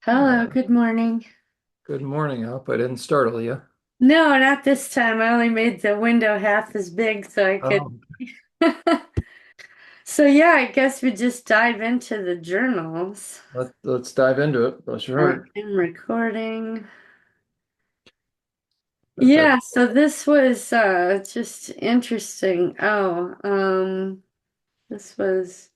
Hello, good morning. Good morning. I hope I didn't startle you. No, not this time. I only made the window half as big so I could. Oh, So yeah, I guess we just dive into the journals. let's dive into it. Bless your heart. I'm recording. Got that. Yeah, so this was just interesting. This was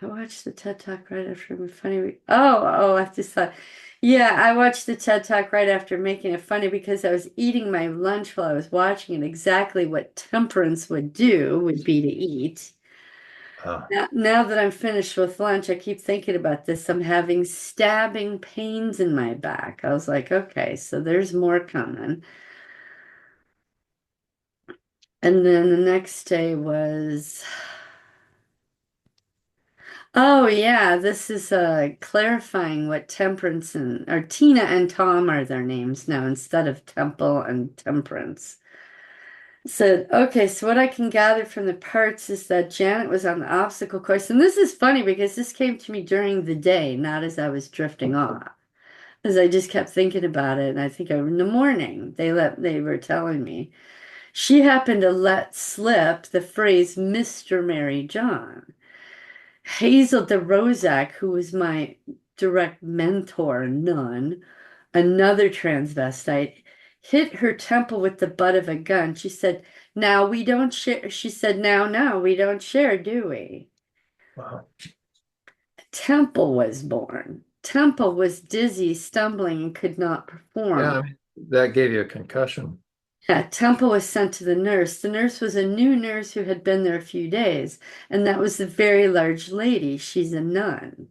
I watched the TED Talk right after my funny week. I just thought, yeah, I watched the TED Talk right after making it funny because I was eating my lunch while I was watching it. Exactly what temperance would do would be to eat. Uh, Now that I'm finished with lunch, I keep thinking about this. I'm having stabbing pains in my back. I was like, okay, so there's more coming. And then the next day was Oh yeah, this is clarifying what Temperance and or Tina and Tom are their names now instead of Temple and Temperance. So okay, so what I can gather from the parts is that Janet was on the obstacle course, and this is funny because this came to me during the day, not as I was drifting off. As I just kept thinking about it, and I think in the morning they were telling me she happened to let slip the phrase Mr. Mary John. Hazel de Rosac, who was my direct mentor, nun, another transvestite, hit her temple with the butt of a gun. She said, now we don't share. She said, now, we don't share, do we? wow. Temple was born. Temple was dizzy, stumbling, and could not Yeah, perform. I mean, that gave you a concussion. Yeah, Temple was sent to the nurse. The nurse was a new nurse who had been there a few days, and that was a very large lady. She's a nun.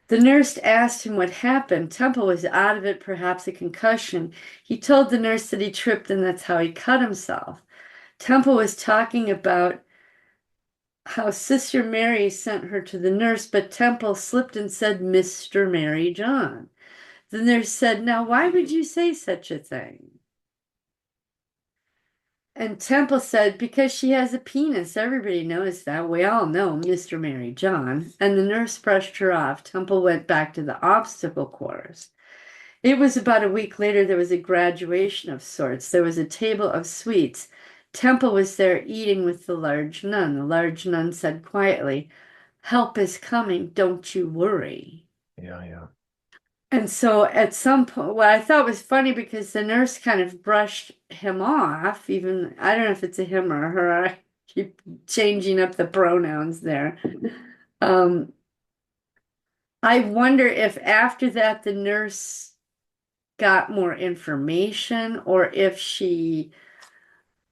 The nurse asked him what happened. Temple was out of it, perhaps a concussion. He told the nurse that he tripped and that's how he cut himself. Temple was talking about how Sister Mary sent her to the nurse, but Temple slipped and said, Mr. Mary John. The nurse said, now, why would you say such a thing? And Temple said, because she has a penis. Everybody knows that. We all know Mr. Mary John. And the nurse brushed her off. Temple went back to the obstacle course. It was about a week later, there was a graduation of sorts. There was a table of sweets. Temple was there eating with the large nun. The large nun said quietly, help is coming, don't you worry. Yeah, yeah. And so at some point, what I thought was funny because the nurse kind of brushed him off, even, I don't know if it's a him or a her, I keep changing up the pronouns there. Um, I wonder if after that the nurse got more information or if she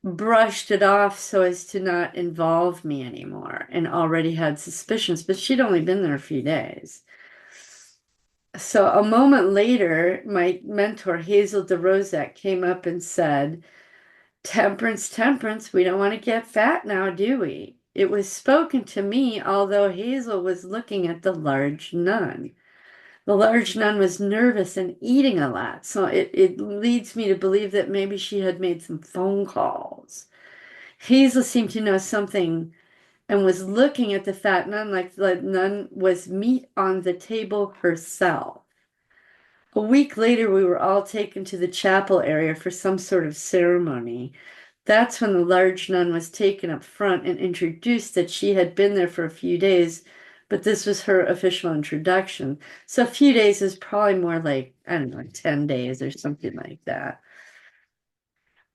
brushed it off so as to not involve me anymore and already had suspicions, but she'd only been there a few days. So a moment later, my mentor, Hazel DeRosac, came up and said, Temperance, Temperance, we don't want to get fat now, do we? It was spoken to me, although Hazel was looking at the large nun. The large nun was nervous and eating a lot, so it leads me to believe that maybe she had made some phone calls. Hazel seemed to know something and was looking at the fat nun like the nun was meat on the table herself. A week later, we were all taken to the chapel area for some sort of ceremony. That's when the large nun was taken up front and introduced that she had been there for a few days, but this was her official introduction. So a few days is probably more like, I don't know, like 10 days or something like that.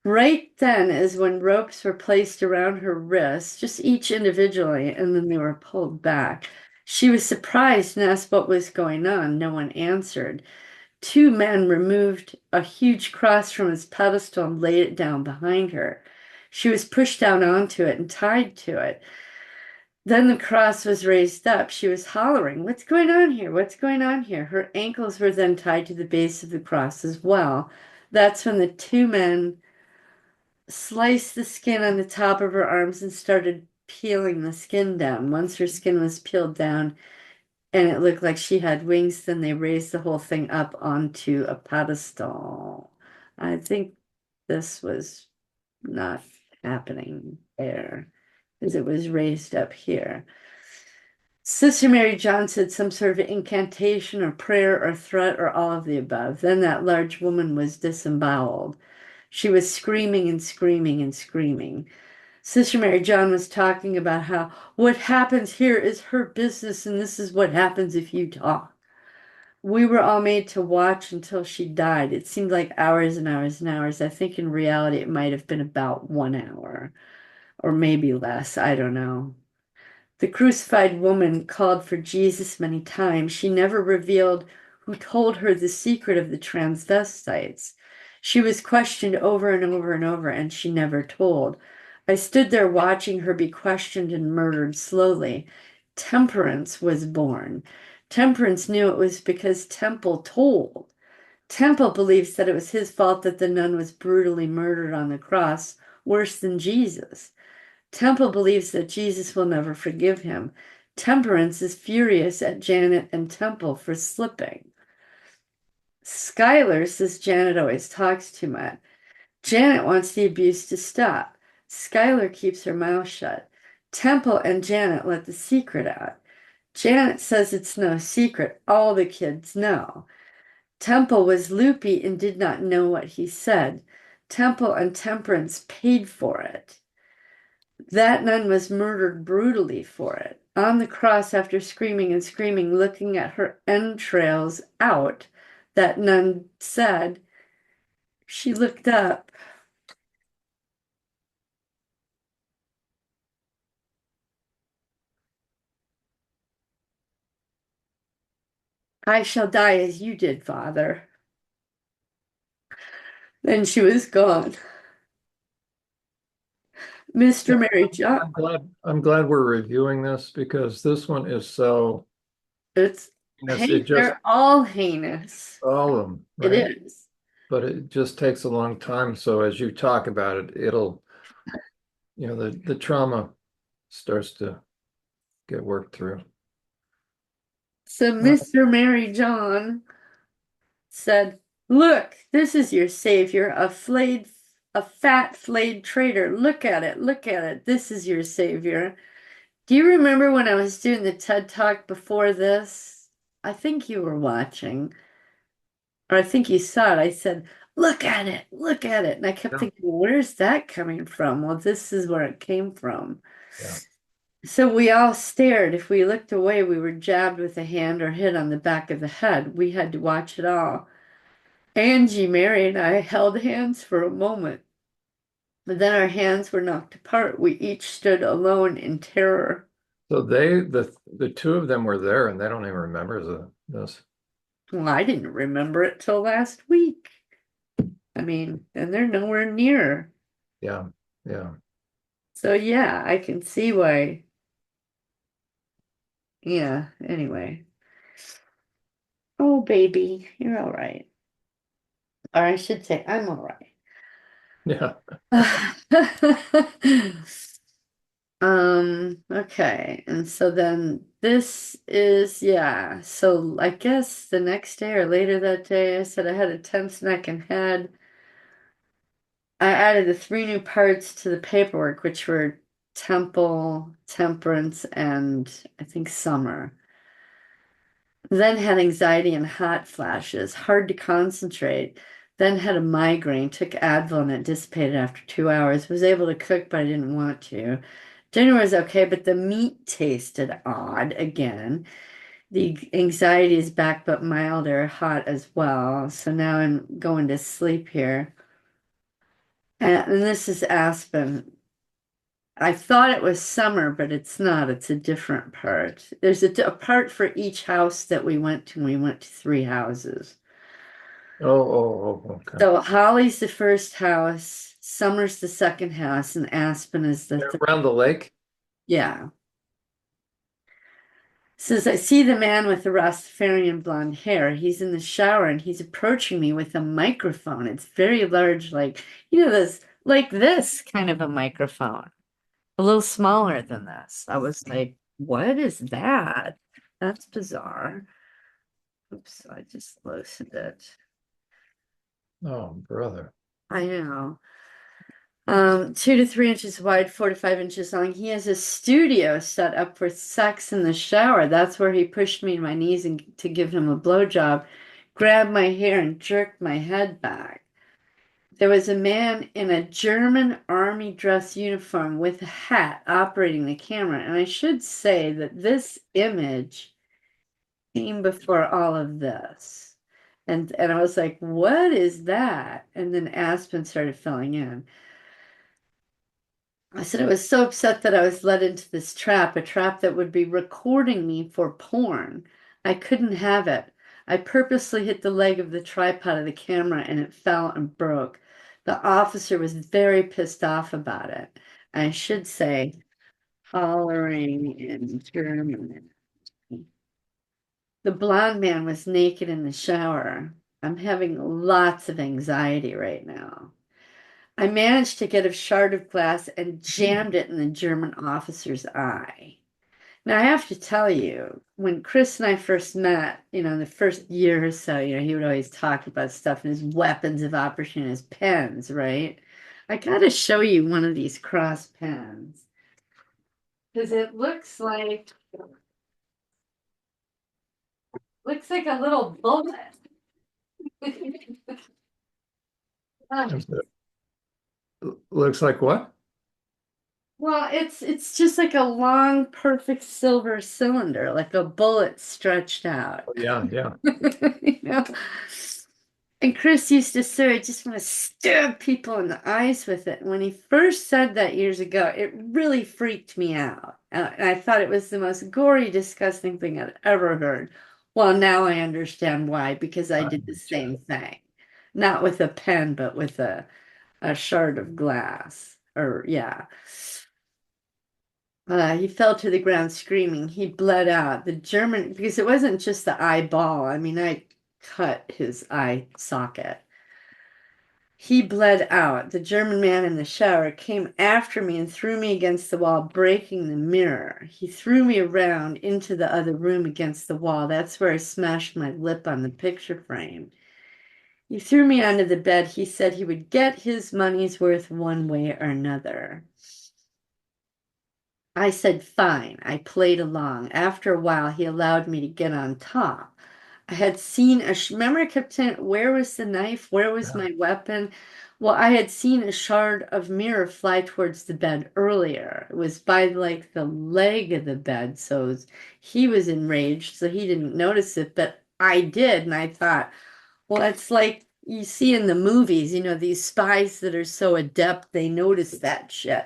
Right then is when ropes were placed around her wrists, just each individually, and then they were pulled back. She was surprised and asked what was going on. No one answered. Two men removed a huge cross from its pedestal and laid it down behind her. She was pushed down onto it and tied to it. Then the cross was raised up. She was hollering, what's going on here? What's going on here? Her ankles were then tied to the base of the cross as well. That's when the two men sliced the skin on the top of her arms and started peeling the skin down. Once her skin was peeled down, and it looked like she had wings. Then they raised the whole thing up onto a pedestal. I think this was not happening there because it was raised up here. Sister Mary John said some sort of incantation or prayer or threat or all of the above. Then that large woman was disemboweled. She was screaming and screaming and screaming. Sister Mary John was talking about how what happens here is her business and this is what happens if you talk. We were all made to watch until she died. It seemed like hours and hours and hours. I think in reality it might have been about 1 hour or maybe less. I don't know. The crucified woman called for Jesus many times. She never revealed who told her the secret of the transvestites. She was questioned over and over and over, and she never told. I stood there watching her be questioned and murdered slowly. Temperance was born. Temperance knew it was because Temple told. Temple believes that it was his fault that the nun was brutally murdered on the cross, worse than Jesus. Temple believes that Jesus will never forgive him. Temperance is furious at Janet and Temple for slipping. Skylar says Janet always talks too much. Janet wants the abuse to stop. Skylar keeps her mouth shut. Temple and Janet let the secret out. Janet says it's no secret. All the kids know. Temple was loopy and did not know what he said. Temple and Temperance paid for it. That nun was murdered brutally for it. On the cross, after screaming and screaming, looking at her entrails out, that nun said, she looked up. I shall die as you did, Father. Then she was gone. Yeah, Mr. Mary John, I'm glad we're reviewing this because this one is so, it's it just they're all heinous. all of them, It right? is. But it just takes a long time. So as you talk about it, it'll, the trauma starts to get worked through. So Mr. Mary John said, "Look, this is your savior, a fat flayed traitor. Look at it, look at it. This is your savior." Do you remember when I was doing the TED Talk before this? I think you were watching, or I think you saw it. I said, "Look at it, look at it." And I kept Yeah, thinking, where's that coming from? Well, this is where it came from. yeah. So we all stared. If we looked away, we were jabbed with a hand or hit on the back of the head. We had to watch it all. Angie, Mary, and I held hands for a moment, but then our hands were knocked apart. We each stood alone in terror. So the two of them were there and they don't even remember this. Well, I didn't remember it till last week. I mean, and they're nowhere near. Yeah, yeah. So yeah, I can see why. Yeah, anyway. Oh, baby, you're all right. Or I should say, I'm all Yeah. right. Okay. And so then this is, yeah. So I guess the next day or later that day, I said I had a tense neck and head. I added the three new parts to the paperwork, which were temple, temperance, and I think summer. Then had anxiety and hot flashes, hard to concentrate. Then had a migraine, took Advil and it dissipated after 2 hours. Was able to cook, but I didn't want to. Dinner was okay, but the meat tasted odd again. The anxiety is back, but milder, hot as well. So now I'm going to sleep here. And this is Aspen. I thought it was summer, but it's not. It's a different part. There's a part for each house that we went to. We went to three houses. Okay. So Holly's the first house, Summer's the second house, and Aspen is the They're third. around the lake? Yeah. Says, I see the man with the Rastafarian blonde hair. He's in the shower and he's approaching me with a microphone. It's very large, like, this, like this kind of a microphone, a little smaller than this. I was like, what is that? That's bizarre. Oops, I just loosened it. Oh, brother. I know. 2 to 3 inches wide, 4 to 5 inches long. He has a studio set up for sex in the shower. That's where he pushed me to my knees and to give him a blowjob, grabbed my hair and jerked my head back. There was a man in a German army dress uniform with a hat operating the camera. And I should say that this image came before all of this. And I was like, what is that? And then Aspen started filling in. I said I was so upset that I was led into this trap, a trap that would be recording me for porn. I couldn't have it. I purposely hit the leg of the tripod of the camera and it fell and broke. The officer was very pissed off about it. I should say, hollering in German. The blonde man was naked in the shower. I'm having lots of anxiety right now. I managed to get a shard of glass and jammed it in the German officer's eye. Now, I have to tell you, when Chris and I first met, in the first year or so, he would always talk about stuff and his weapons of operation, his pens, right? I got to show you one of these cross pens because it looks like a little bullet. Looks like what? Well, it's just like a long, perfect silver cylinder, like a bullet stretched out. Oh, yeah, yeah. You know? And Chris used to say, I just want to stab people in the eyes with it. And when he first said that years ago, it really freaked me out. And I thought it was the most gory, disgusting thing I'd ever heard. Well, now I understand why, because I did the same thing. Not with a pen, but with a shard of glass. Or, yeah. He fell to the ground screaming. He bled out. The German, because it wasn't just the eyeball. I mean, I cut his eye socket. He bled out. The German man in the shower came after me and threw me against the wall, breaking the mirror. He threw me around into the other room against the wall. That's where I smashed my lip on the picture frame. He threw me onto the bed. He said he would get his money's worth one way or another. I said, fine. I played along. After a while, he allowed me to get on top. I had seen remember I kept saying, where was the knife? Where was Yeah. my weapon? Well, I had seen a shard of mirror fly towards the bed earlier. It was by like the leg of the bed. He was enraged, so he didn't notice it, but I did. And I thought, well, it's like you see in the movies, these spies that are so adept, they notice that shit.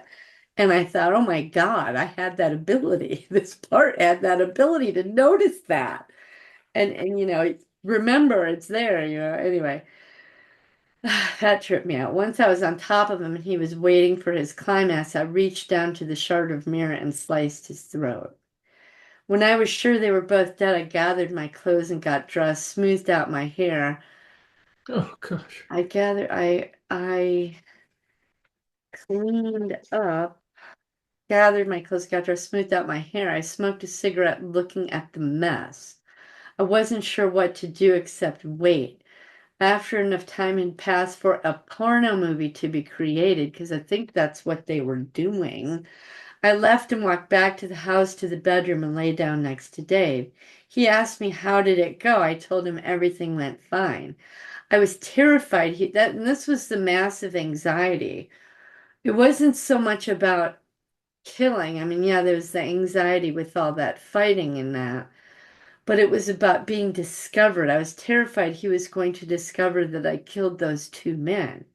And I thought, oh my God, I had that ability. This part had that ability to notice that. And remember it's there, Anyway, that tripped me out. Once I was on top of him and he was waiting for his climax, I reached down to the shard of mirror and sliced his throat. When I was sure they were both dead, I gathered my clothes and got dressed, smoothed out my hair. Oh, gosh. I cleaned up, gathered my clothes, got dressed, smoothed out my hair. I smoked a cigarette looking at the mess. I wasn't sure what to do except wait. After enough time had passed for a porno movie to be created, because I think that's what they were doing, I left and walked back to the house to the bedroom and lay down next to Dave. He asked me how did it go. I told him everything went fine. I was terrified. And this was the massive anxiety. It wasn't so much about killing. I mean, yeah, there was the anxiety with all that fighting and that, but it was about being discovered. I was terrified he was going to discover that I killed those two men.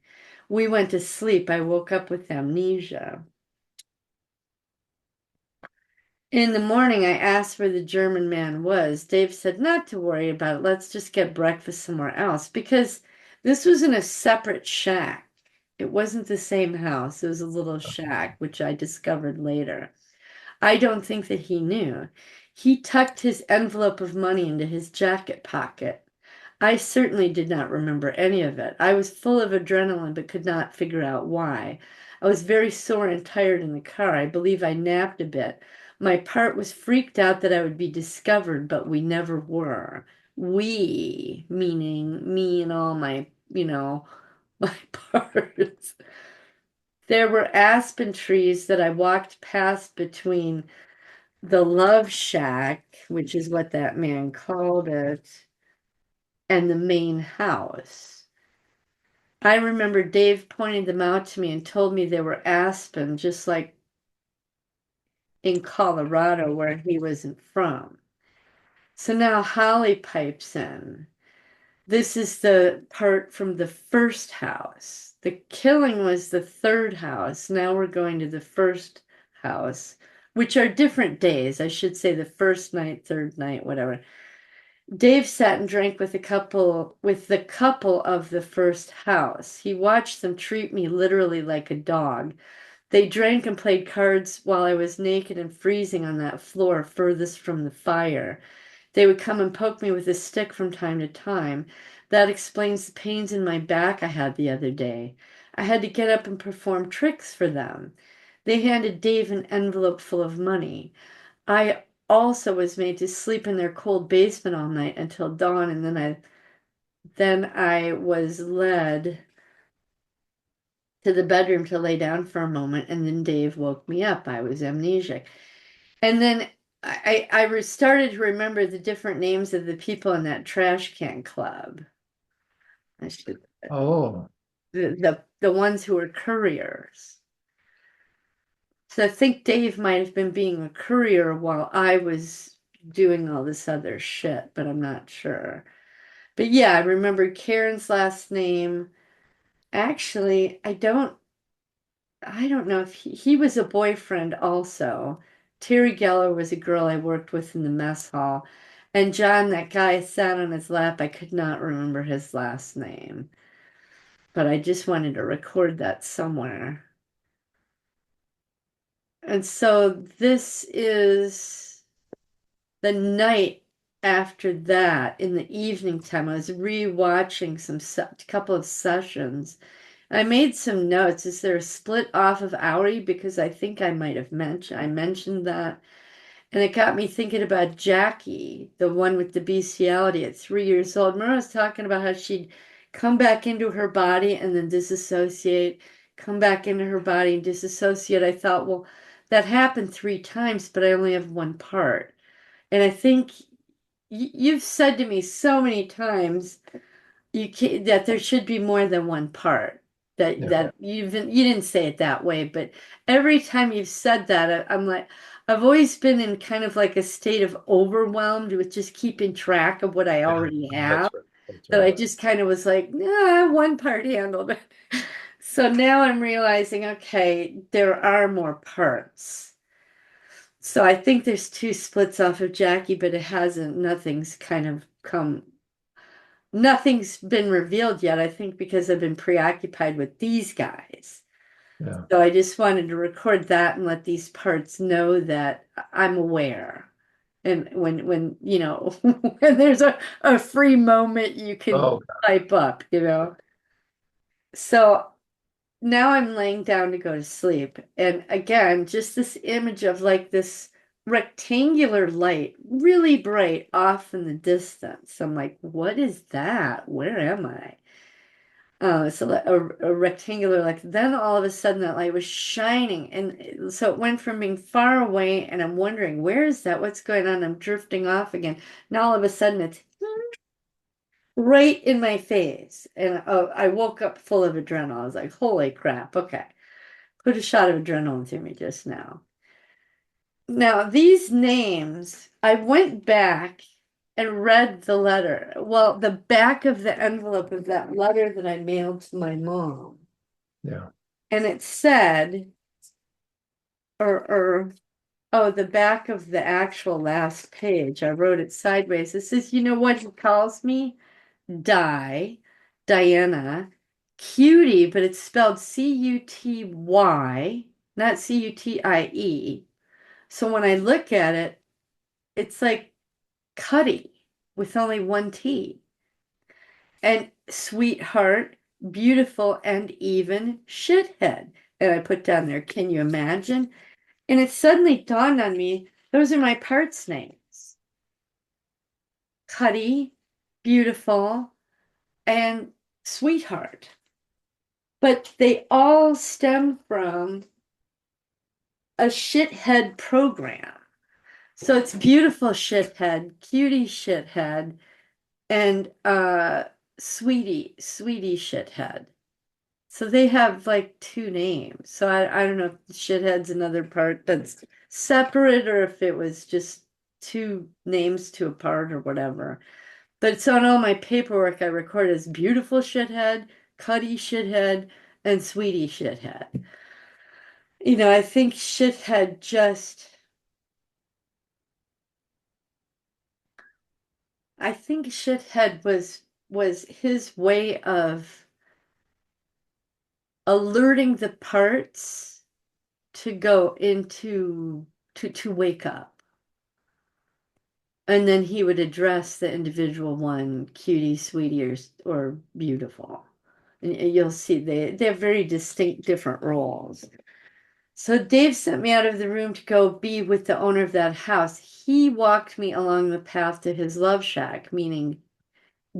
We went to sleep. I woke up with amnesia. In the morning, I asked where the German man was. Dave said, not to worry about it. Let's just get breakfast somewhere else because this was in a separate shack. It wasn't the same house. It was a little shack, which I discovered later. I don't think that he knew. He tucked his envelope of money into his jacket pocket. I certainly did not remember any of it. I was full of adrenaline but could not figure out why. I was very sore and tired in the car. I believe I napped a bit. My part was freaked out that I would be discovered, but we never were. We, meaning me and all my, my parts. there were aspen trees that I walked past between the Love Shack, which is what that man called it, and the main house. I remember Dave pointed them out to me and told me they were aspen, just like in Colorado where he wasn't from. So now Holly pipes in. This is the part from the first house. The killing was the third house. Now we're going to the first house, which are different days. I should say the first night, third night, whatever. Dave sat and drank with the couple of the first house. He watched them treat me literally like a dog. They drank and played cards while I was naked and freezing on that floor furthest from the fire. They would come and poke me with a stick from time to time. That explains the pains in my back I had the other day. I had to get up and perform tricks for them. They handed Dave an envelope full of money. I also was made to sleep in their cold basement all night until dawn, and then I was led to the bedroom to lay down for a moment, and then Dave woke me up. I was amnesiac. And then I started to remember the different names of the people in that trash can club. I should Oh, the ones who were couriers. So I think Dave might have been being a courier while I was doing all this other shit, but I'm not sure. But yeah, I remember Karen's last name. Actually, I don't know if he was a boyfriend also. Terry Geller was a girl I worked with in the mess hall. And John, that guy sat on his lap. I could not remember his last name, but I just wanted to record that somewhere. And so this is the night after that, in the evening time. I was re-watching couple of sessions. I made some notes. Is there a split off of Auri? Because I think I might have mentioned that. And it got me thinking about Jackie, the one with the bestiality at 3 years old. Remember I was talking about how she'd come back into her body and then disassociate, come back into her body and disassociate. I thought, well, that happened 3 times, but I only have one part. And I think you've said to me so many times that there should be more than one part. That yeah. that you didn't say it that way, but every time you've said that, I'm like, I've always been in kind of like a state of overwhelmed with just keeping track of what I Yeah, already that's have. right. That's That right. I just kind of was like, nah, one part handled it. So now I'm realizing, okay, there are more parts. So I think there's 2 splits off of Jackie, but nothing's been revealed yet, I think because I've been preoccupied with these guys. Yeah. So I just wanted to record that and let these parts know that I'm aware. And when when there's a free moment, you can Oh, pipe up, So now I'm laying down to go to sleep. And again, just this image of like this rectangular light, really bright off in the distance. I'm like, what is that? Where am I? It's a rectangular, like then all of a sudden that light was shining. And so it went from being far away, and I'm wondering, where is that? What's going on? I'm drifting off again. Now all of a sudden it's right in my face. And I woke up full of adrenaline. I was like, holy crap, okay. Put a shot of adrenaline through me just now. Now, these names, I went back and read the letter. Well, the back of the envelope of that letter that I mailed to my mom. yeah. And it said, or oh, the back of the actual last page, I wrote it sideways. It says, you know what he calls me? Diana, cutie, but it's spelled Cuty, not Cutie. So when I look at it, it's like Cuddy with only one T. And sweetheart, beautiful and even shithead. And I put down there, can you imagine? And it suddenly dawned on me, those are my parts names. Cuddy, beautiful, and sweetheart. but they all stem from a shithead program. So it's beautiful shithead, cutie shithead, and sweetie shithead. So they have like two names. So I don't know if shithead's another part that's separate or if it was just two names to a part or whatever. But it's on all my paperwork I record as beautiful shithead, cutty shithead, and sweetie shithead. I think shithead just I think shithead was his way of alerting the parts to go into to wake up. And then he would address the individual one, cutie, sweetie, or beautiful. And you'll see they have very distinct different roles. So Dave sent me out of the room to go be with the owner of that house. He walked me along the path to his love shack, meaning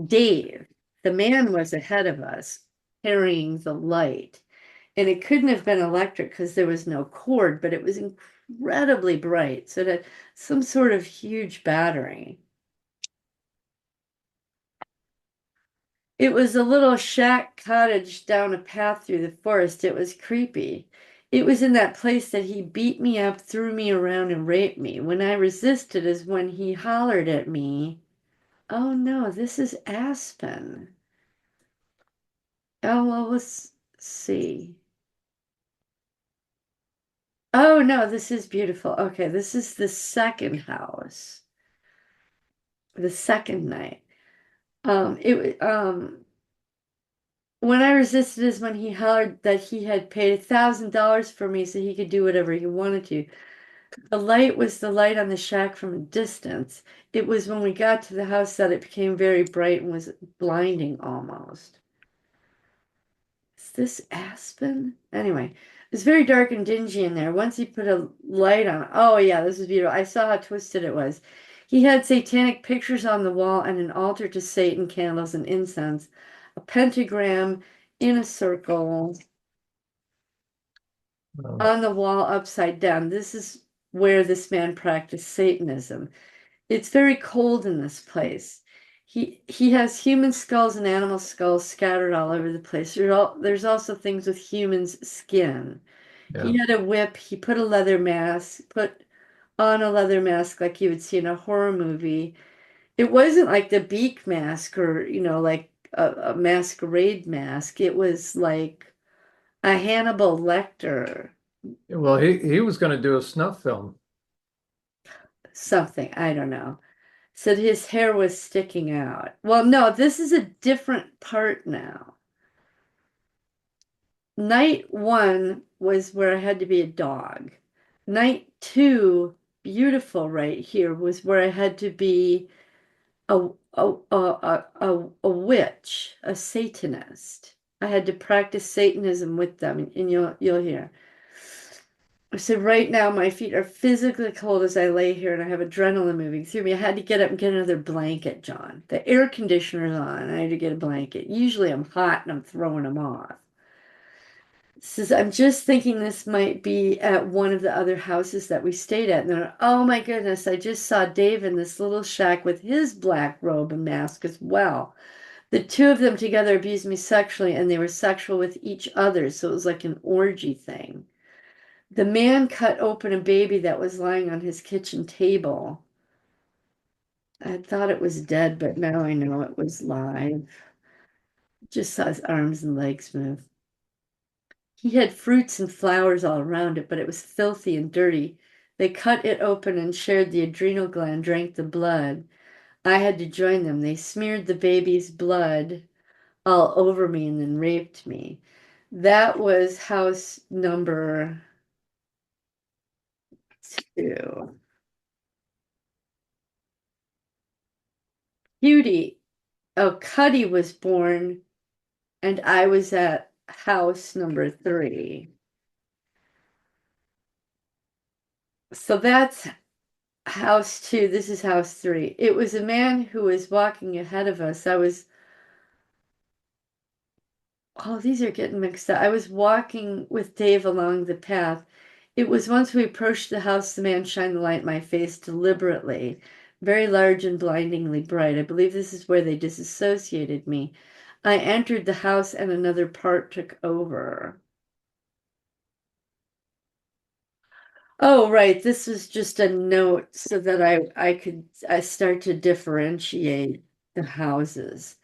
Dave, the man was ahead of us, carrying the light. And it couldn't have been electric because there was no cord, but it was incredibly bright. So it had some sort of huge battery. It was a little shack cottage down a path through the forest. It was creepy. It was in that place that he beat me up, threw me around, and raped me. When I resisted is when he hollered at me, "Oh no, this is Aspen." Oh, well, let's see. Oh no, this is beautiful. Okay, this is the second house, the second night. When I resisted is when he hollered that he had paid $1,000 for me so he could do whatever he wanted to. The light was the light on the shack from a distance. It was when we got to the house that it became very bright and was blinding almost. Is this Aspen? Anyway, it's very dark and dingy in there. Once he put a light on, oh yeah, this is beautiful. I saw how twisted it was. He had satanic pictures on the wall and an altar to Satan, candles and incense, a pentagram in a circle Um, on the wall upside down. This is where this man practiced Satanism. It's very cold in this place. He has human skulls and animal skulls scattered all over the place. There's also things with humans' skin. yeah. He had a whip. He put on a leather mask like you would see in a horror movie. It wasn't like the beak mask or, like a masquerade mask. It was like a Hannibal Lecter Well, he was going to do a snuff film. something. I don't know. Said his hair was sticking out. Well, no, this is a different part now. Night one was where I had to be a dog. Night two, beautiful right here, was where I had to be a witch, a Satanist. I had to practice Satanism with them, and you'll hear. So right now my feet are physically cold as I lay here and I have adrenaline moving through me. I had to get up and get another blanket, John. The air conditioner's on. I had to get a blanket. Usually I'm hot and I'm throwing them off. Says I'm just thinking this might be at one of the other houses that we stayed at. And they're, oh my goodness, I just saw Dave in this little shack with his black robe and mask as well. The two of them together abused me sexually and they were sexual with each other. So it was like an orgy thing. The man cut open a baby that was lying on his kitchen table. I thought it was dead, but now I know it was live. Just saw his arms and legs move. He had fruits and flowers all around it, but it was filthy and dirty. They cut it open and shared the adrenal gland, drank the blood. I had to join them. They smeared the baby's blood all over me and then raped me. That was house number 2. Cutie. Oh, Cuddy was born, and I was at house number 3. So that's house 2. This is house 3. It was a man who was walking ahead of us. I was Oh, these are getting mixed up. I was walking with Dave along the path. It was once we approached the house, the man shined the light in my face deliberately, very large and blindingly bright. I believe this is where they disassociated me. I entered the house and another part took over. Oh, right. This was just a note so that I could I start to differentiate the houses.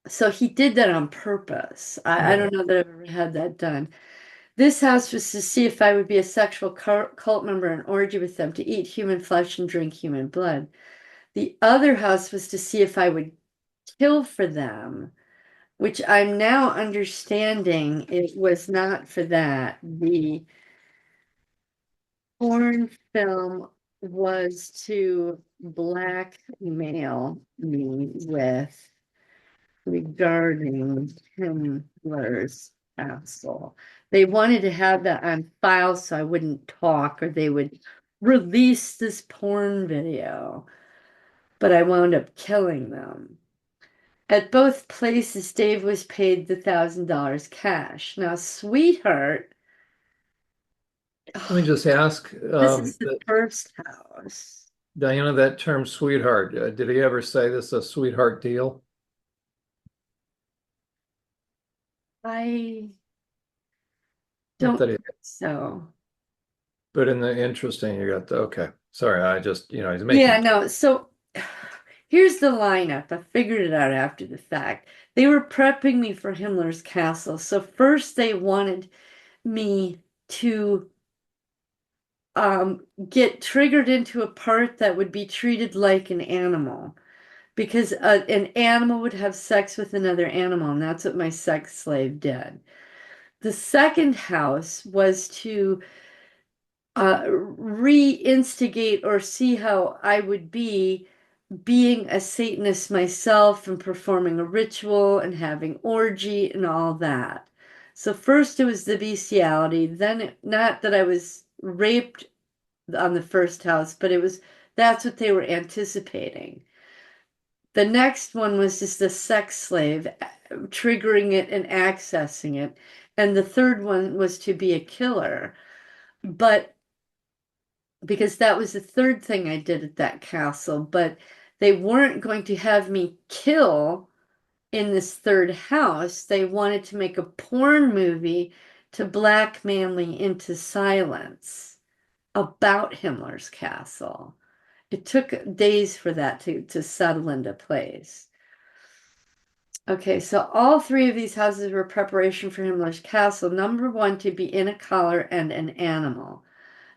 So he did that on purpose. I Yeah. don't know that I've ever had that done. This house was to see if I would be a sexual cult member and orgy with them, to eat human flesh and drink human blood. The other house was to see if I would kill for them, which I'm now understanding it was not for that. The porn film was to blackmail me with regarding Himmler's castle. They wanted to have that on file so I wouldn't talk or they would release this porn video, but I wound up killing them. At both places, Dave was paid the $1,000 cash. Now, sweetheart, Let me just ask, this is the first house. Diana, that term sweetheart, did he ever say this is a sweetheart deal? I Not don't that he, think so. but in the interesting, you got the, okay. Sorry, I just, he's Yeah, making, no. So here's the lineup. I figured it out after the fact. They were prepping me for Himmler's castle. So first they wanted me to get triggered into a part that would be treated like an animal because an animal would have sex with another animal, and that's what my sex slave did. The second house was to reinstigate or see how I would be being a Satanist myself and performing a ritual and having orgy and all that. So first it was the bestiality, then not that I was raped on the first house, but it was that's what they were anticipating. The next one was just the sex slave, triggering it and accessing it. And the third one was to be a killer. But because that was the third thing I did at that castle, but they weren't going to have me kill in this third house. They wanted to make a porn movie to blackmail me into silence about Himmler's castle. It took days for that to settle into place. Okay, so all three of these houses were preparation for Himmler's castle. Number one, to be in a collar and an animal.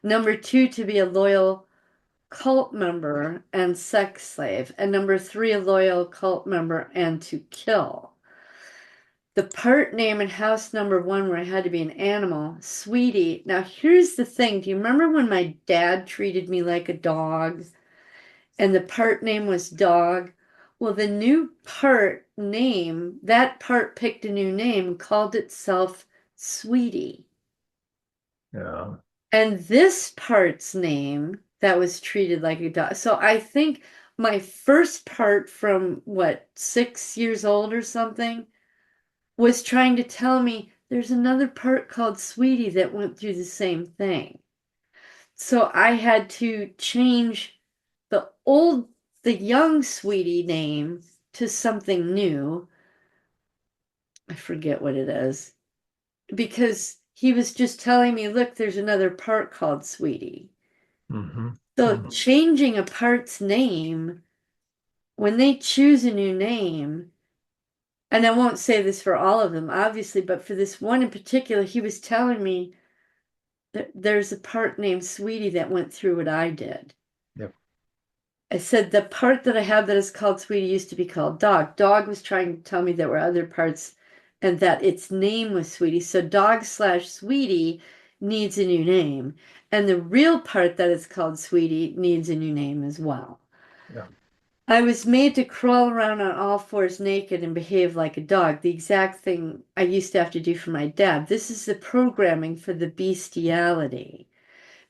Number two, to be a loyal cult member and sex slave. And number three, a loyal cult member and to kill. The part name in house number one, where I had to be an animal, Sweetie. Now, here's the thing. Do you remember when my dad treated me like a dog and the part name was dog? Well, the new part name, that part picked a new name, called itself Sweetie. yeah. And this part's name that was treated like a dog. So I think my first part from what, 6 years old or something, was trying to tell me there's another part called Sweetie that went through the same thing. So I had to change the old, the young Sweetie name to something new. I forget what it is because he was just telling me, look, there's another part called Sweetie. Mm-hmm. So Mm-hmm. changing a part's name, when they choose a new name, and I won't say this for all of them, obviously, but for this one in particular, he was telling me that there's a part named Sweetie that went through what I did. Yep. I said the part that I have that is called Sweetie used to be called Dog. Dog was trying to tell me there were other parts and that its name was Sweetie. So Dog/Sweetie needs a new name. And the real part that is called Sweetie needs a new name as well. Yeah. I was made to crawl around on all fours naked and behave like a dog, the exact thing I used to have to do for my dad. This is the programming for the bestiality.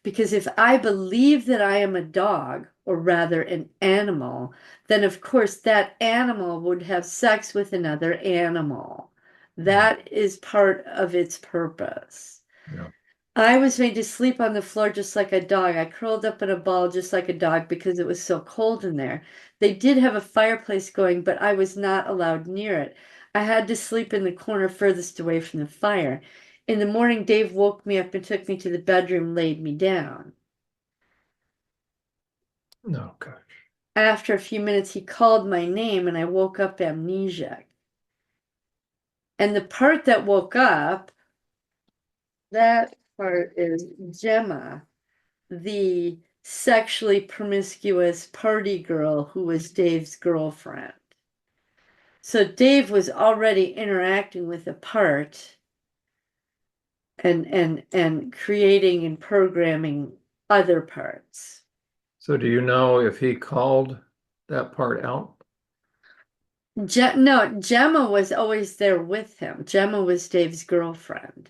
Because if I believe that I am a dog, or rather an animal, then of course that animal would have sex with another animal. That is part of its purpose. Yeah. I was made to sleep on the floor just like a dog. I curled up in a ball just like a dog because it was so cold in there. They did have a fireplace going, but I was not allowed near it. I had to sleep in the corner furthest away from the fire. In the morning, Dave woke me up and took me to the bedroom, laid me down. No, okay. After a few minutes, he called my name and I woke up amnesiac. And the part that woke up, that part is Gemma, the sexually promiscuous party girl who was Dave's girlfriend. So Dave was already interacting with a part and creating and programming other parts. So do you know if he called that part out? No, Gemma was always there with him. Gemma was Dave's girlfriend.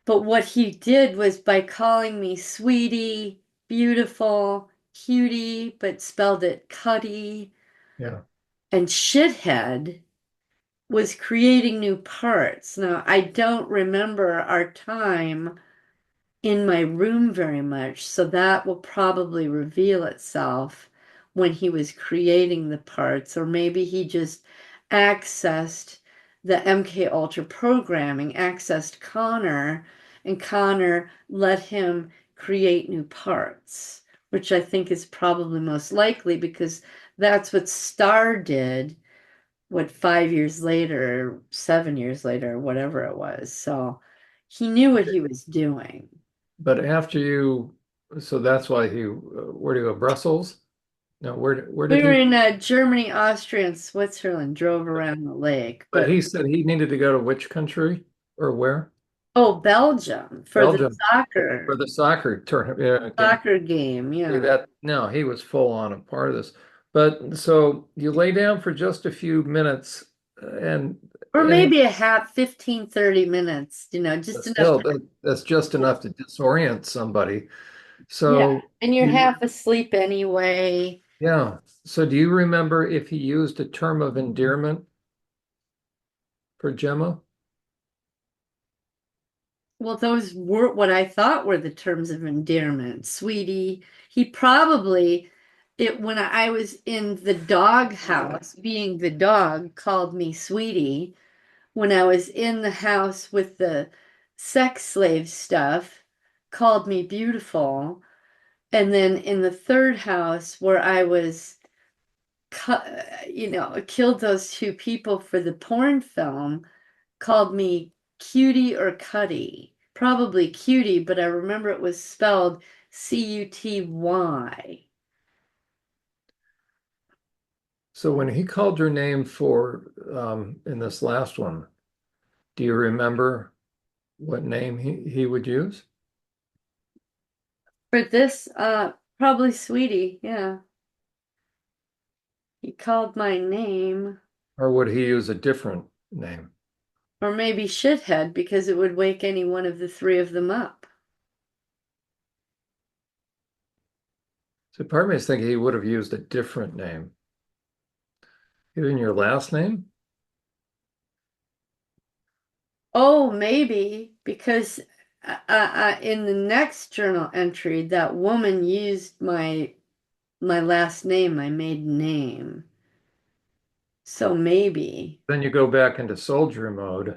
But what he did was by calling me sweetie, beautiful, cutie, but spelled it cutty, Yeah. and shithead, was creating new parts. Now, I don't remember our time in my room very much, so that will probably reveal itself when he was creating the parts, or maybe he just accessed the MK Ultra programming, accessed Connor, and Connor let him create new parts, which I think is probably most likely because that's what Star did, what, 5 years later, 7 years later, whatever it was. So he knew what he was doing. But after you, so that's why he, where do you go, Brussels? No, where We did were he? in Germany, Austria, and Switzerland, drove around the lake. But But he said he needed to go to which country or where? oh, Belgium for the Belgium for soccer the soccer tournament. Yeah, okay. soccer game. See Yeah. that? No, he was full on a part of this. But so you lay down for just a few minutes and Or any maybe a half, 15, 30 minutes, just enough still time. that's just enough to disorient somebody. Yeah. So And you're you half asleep anyway. yeah. So do you remember if he used a term of endearment for Gemma? Well, those were what I thought were the terms of endearment. Sweetie, he probably, when I was in the dog house, being the dog, called me sweetie. When I was in the house with the sex slave stuff, called me beautiful. And then in the third house where I was, killed those two people for the porn film, called me cutie or cutty. Probably cutie, but I remember it was spelled Cuty. So when he called your name for in this last one, do you remember what name he would use? For this, probably sweetie, yeah. He called my name. Or would he use a different name? Or maybe shithead because it would wake any one of the three of them up. So part of me is thinking he would have used a different name. Even your last name? Oh, maybe because in the next journal entry, that woman used my last name, my maiden name. So maybe. Then you go back into soldier mode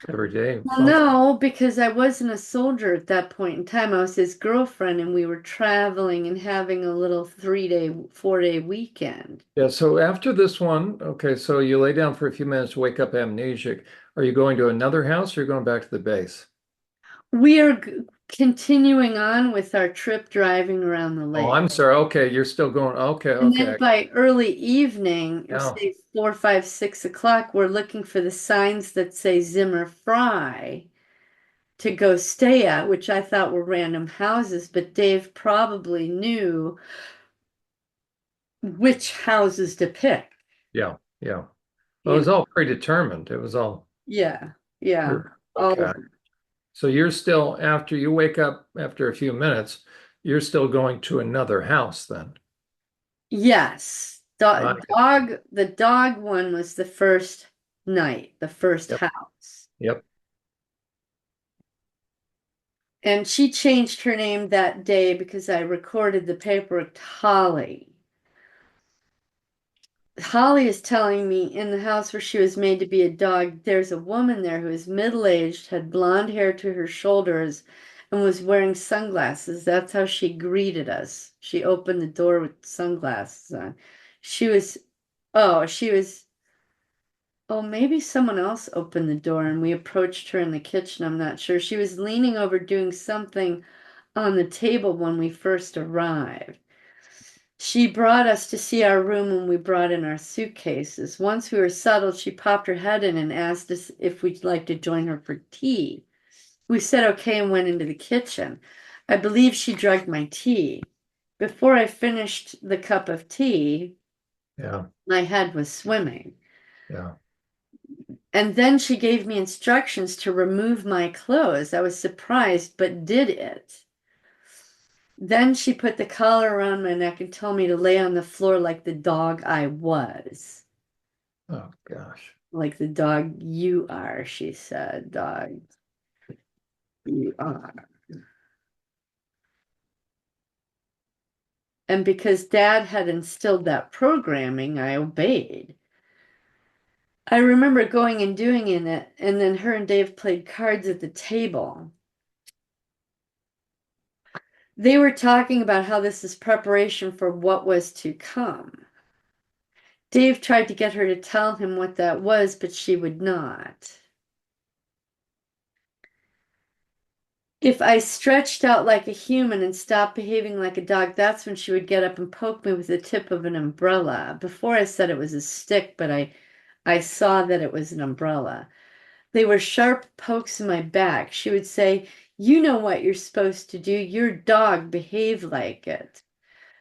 every day. Well, no, because I wasn't a soldier at that point in time. I was his girlfriend, and we were traveling and having a little 3-day, 4-day weekend. Yeah, so after this one, okay, so you lay down for a few minutes, wake up amnesic. Are you going to another house or are you going back to the base? We are continuing on with our trip driving around the Oh, lake. I'm sorry. Okay, you're still going. Okay, And then okay. by early evening, Yeah, say 4, 5, 6 o'clock, we're looking for the signs that say Zimmer Fry to go stay at, which I thought were random houses, but Dave probably knew which houses to pick. yeah, yeah. Well, it You was know? all predetermined. It was all. Yeah, yeah. All of Okay. them. So you're still, after you wake up after a few minutes, you're still going to another house then. Yes. I The dog one was the first night, the first Yep. house. Yep. And she changed her name that day because I recorded the paperwork to Holly. Holly is telling me in the house where she was made to be a dog, there's a woman there who is middle-aged, had blonde hair to her shoulders, and was wearing sunglasses. That's how she greeted us. She opened the door with sunglasses on. She was, she was, oh, maybe someone else opened the door and we approached her in the kitchen. I'm not sure. She was leaning over doing something on the table when we first arrived. She brought us to see our room when we brought in our suitcases. Once we were settled, she popped her head in and asked us if we'd like to join her for tea. We said okay and went into the kitchen. I believe she drugged my tea. Before I finished the cup of tea, Yeah. my head was swimming. Yeah. And then she gave me instructions to remove my clothes. I was surprised, but did it. Then she put the collar around my neck and told me to lay on the floor like the dog I was. Oh gosh. Like the dog you are, she said. Dog you are. And because Dad had instilled that programming, I obeyed. I remember going and doing it, and then her and Dave played cards at the table. They were talking about how this is preparation for what was to come. Dave tried to get her to tell him what that was, but she would not. If I stretched out like a human and stopped behaving like a dog, that's when she would get up and poke me with the tip of an umbrella. Before I said it was a stick, but I saw that it was an umbrella. They were sharp pokes in my back. She would say, "You know what you're supposed to do. Your dog, behave like it."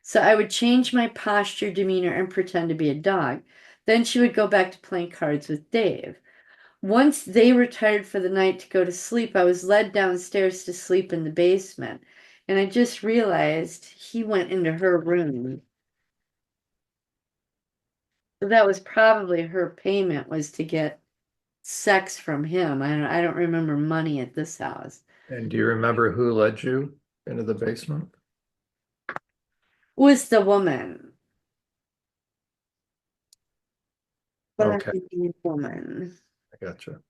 So I would change my posture, demeanor, and pretend to be a dog. Then she would go back to playing cards with Dave. Once they retired for the night to go to sleep, I was led downstairs to sleep in the basement. And I just realized he went into her room. So that was probably her payment was to get sex from him. I don't remember money at this house. And do you remember who led you into the basement? Was the woman. But Okay, the woman. I gotcha.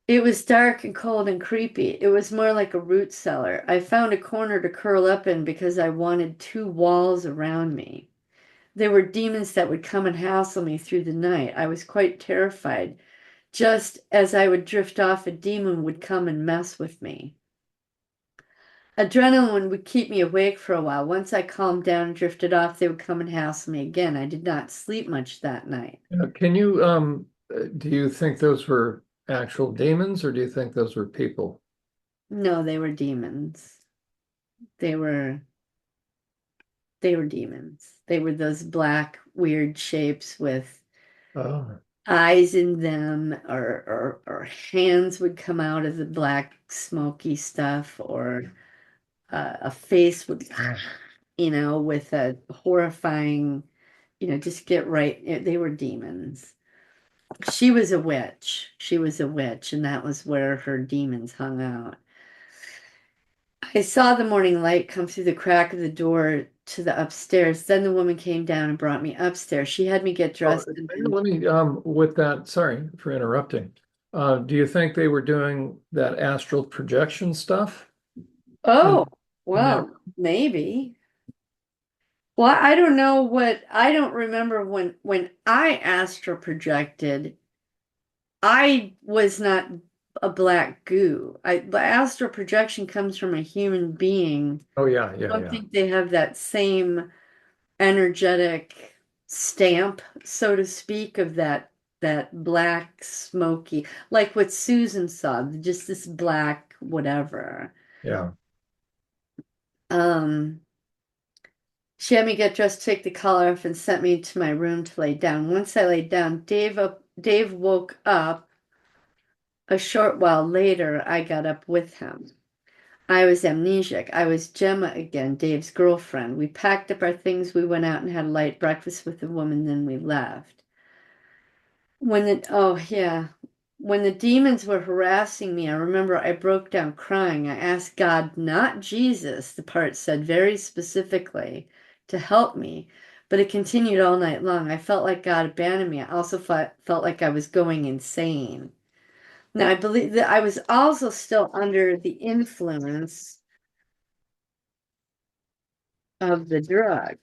It was dark and cold and creepy. It was more like a root cellar. I found a corner to curl up in because I wanted two walls around me. There were demons that would come and hassle me through the night. I was quite terrified. Just as I would drift off, a demon would come and mess with me. Adrenaline would keep me awake for a while. Once I calmed down and drifted off, they would come and hassle me again. I did not sleep much that night. Can you do you think those were actual demons or do you think those were people? No, they were demons. They were they were demons. They were those black, weird shapes with Oh, eyes in them, or hands would come out of the black, smoky stuff, or a face would, with a horrifying, just get right. They were demons. She was a witch. She was a witch, and that was where her demons hung out. I saw the morning light come through the crack of the door to the upstairs. Then the woman came down and brought me upstairs. She had me get oh, dressed and let me with that, sorry for interrupting. Do you think they were doing that astral projection stuff in oh, in that? well, maybe. Well, I don't know I don't remember when I astral projected, I was not a black goo. The astral projection comes from a human being. Oh yeah, I yeah, don't yeah. think they have that same energetic stamp, so to speak, of that black smoky, like what Susan saw, just this black whatever. Yeah. Um, she had me get dressed, take the collar off, and sent me to my room to lay down. Once I laid down, Dave woke up. A short while later, I got up with him. I was amnesiac. I was Gemma again, Dave's girlfriend. We packed up our things, we went out and had a light breakfast with the woman, then we left. Oh yeah, when the demons were harassing me, I remember I broke down crying. I asked God, not Jesus, the part said very specifically, to help me, but it continued all night long. I felt like God abandoned me. I also felt like I was going insane. Now, I believe that I was also still under the influence of the drug.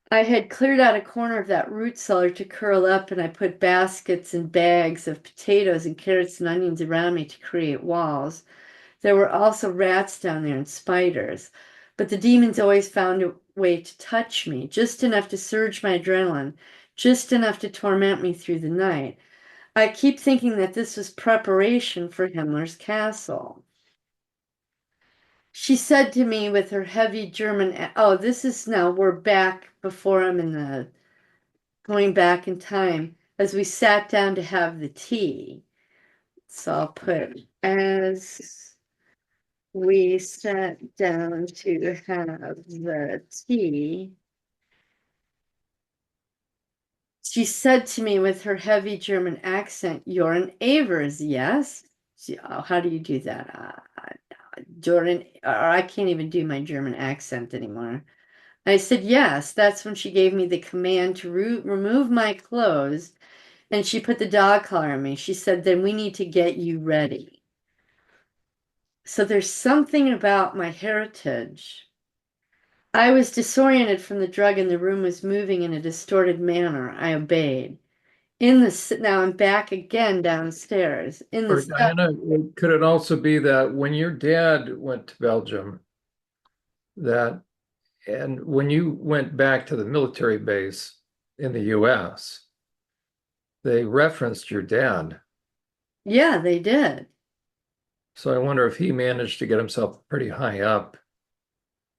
I had cleared out a corner of that root cellar to curl up, and I put baskets and bags of potatoes and carrots and onions around me to create walls. There were also rats down there and spiders, but the demons always found a way to touch me, just enough to surge my adrenaline, just enough to torment me through the night. I keep thinking that this was preparation for Himmler's castle. She said to me with her heavy German, oh, this is now, we're back before I'm in the, going back in time, as we sat down to have the tea. So I'll put, as we sat down to have the tea, she said to me with her heavy German accent, you're an Avers, yes? Oh, how do you do that? Jordan, or I can't even do my German accent anymore. I said, yes. That's when she gave me the command to remove my clothes, and she put the dog collar on me. She said, then we need to get you ready. So there's something about my heritage. I was disoriented from the drug, and the room was moving in a distorted manner. I obeyed. Now I'm back again downstairs. Or Diana, could it also be that when your dad went to Belgium, that and when you went back to the military base in the US, they referenced your dad. Yeah, they did. So I wonder if he managed to get himself pretty high up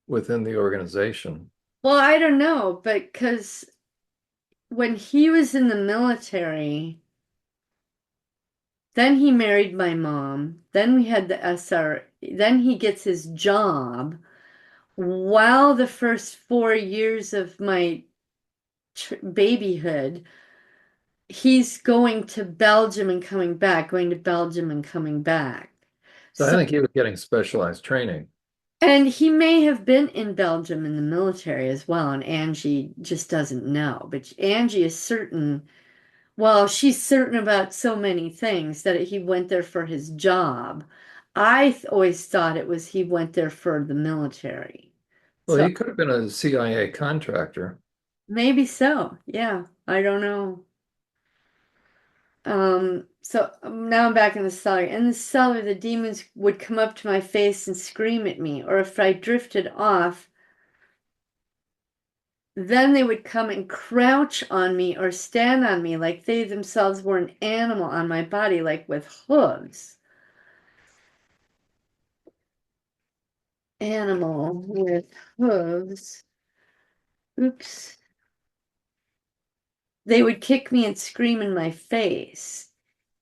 within the organization. Well, I don't know, but because when he was in the military, then he married my mom. Then we had the SR. Then he gets his job. While the first 4 years of my babyhood, he's going to Belgium and coming back, going to Belgium and coming back. So I So, think he was getting specialized training. and he may have been in Belgium in the military as well, and Angie just doesn't know. But Angie is certain. Well, she's certain about so many things that he went there for his job. Always thought it was he went there for the military. Well, So he could have been a CIA contractor. maybe so. Yeah, I don't know. Now I'm back in the cellar. In the cellar, the demons would come up to my face and scream at me, or if I drifted off, then they would come and crouch on me or stand on me like they themselves were an animal on my body, like with hooves. Animal with hooves. Oops. They would kick me and scream in my face.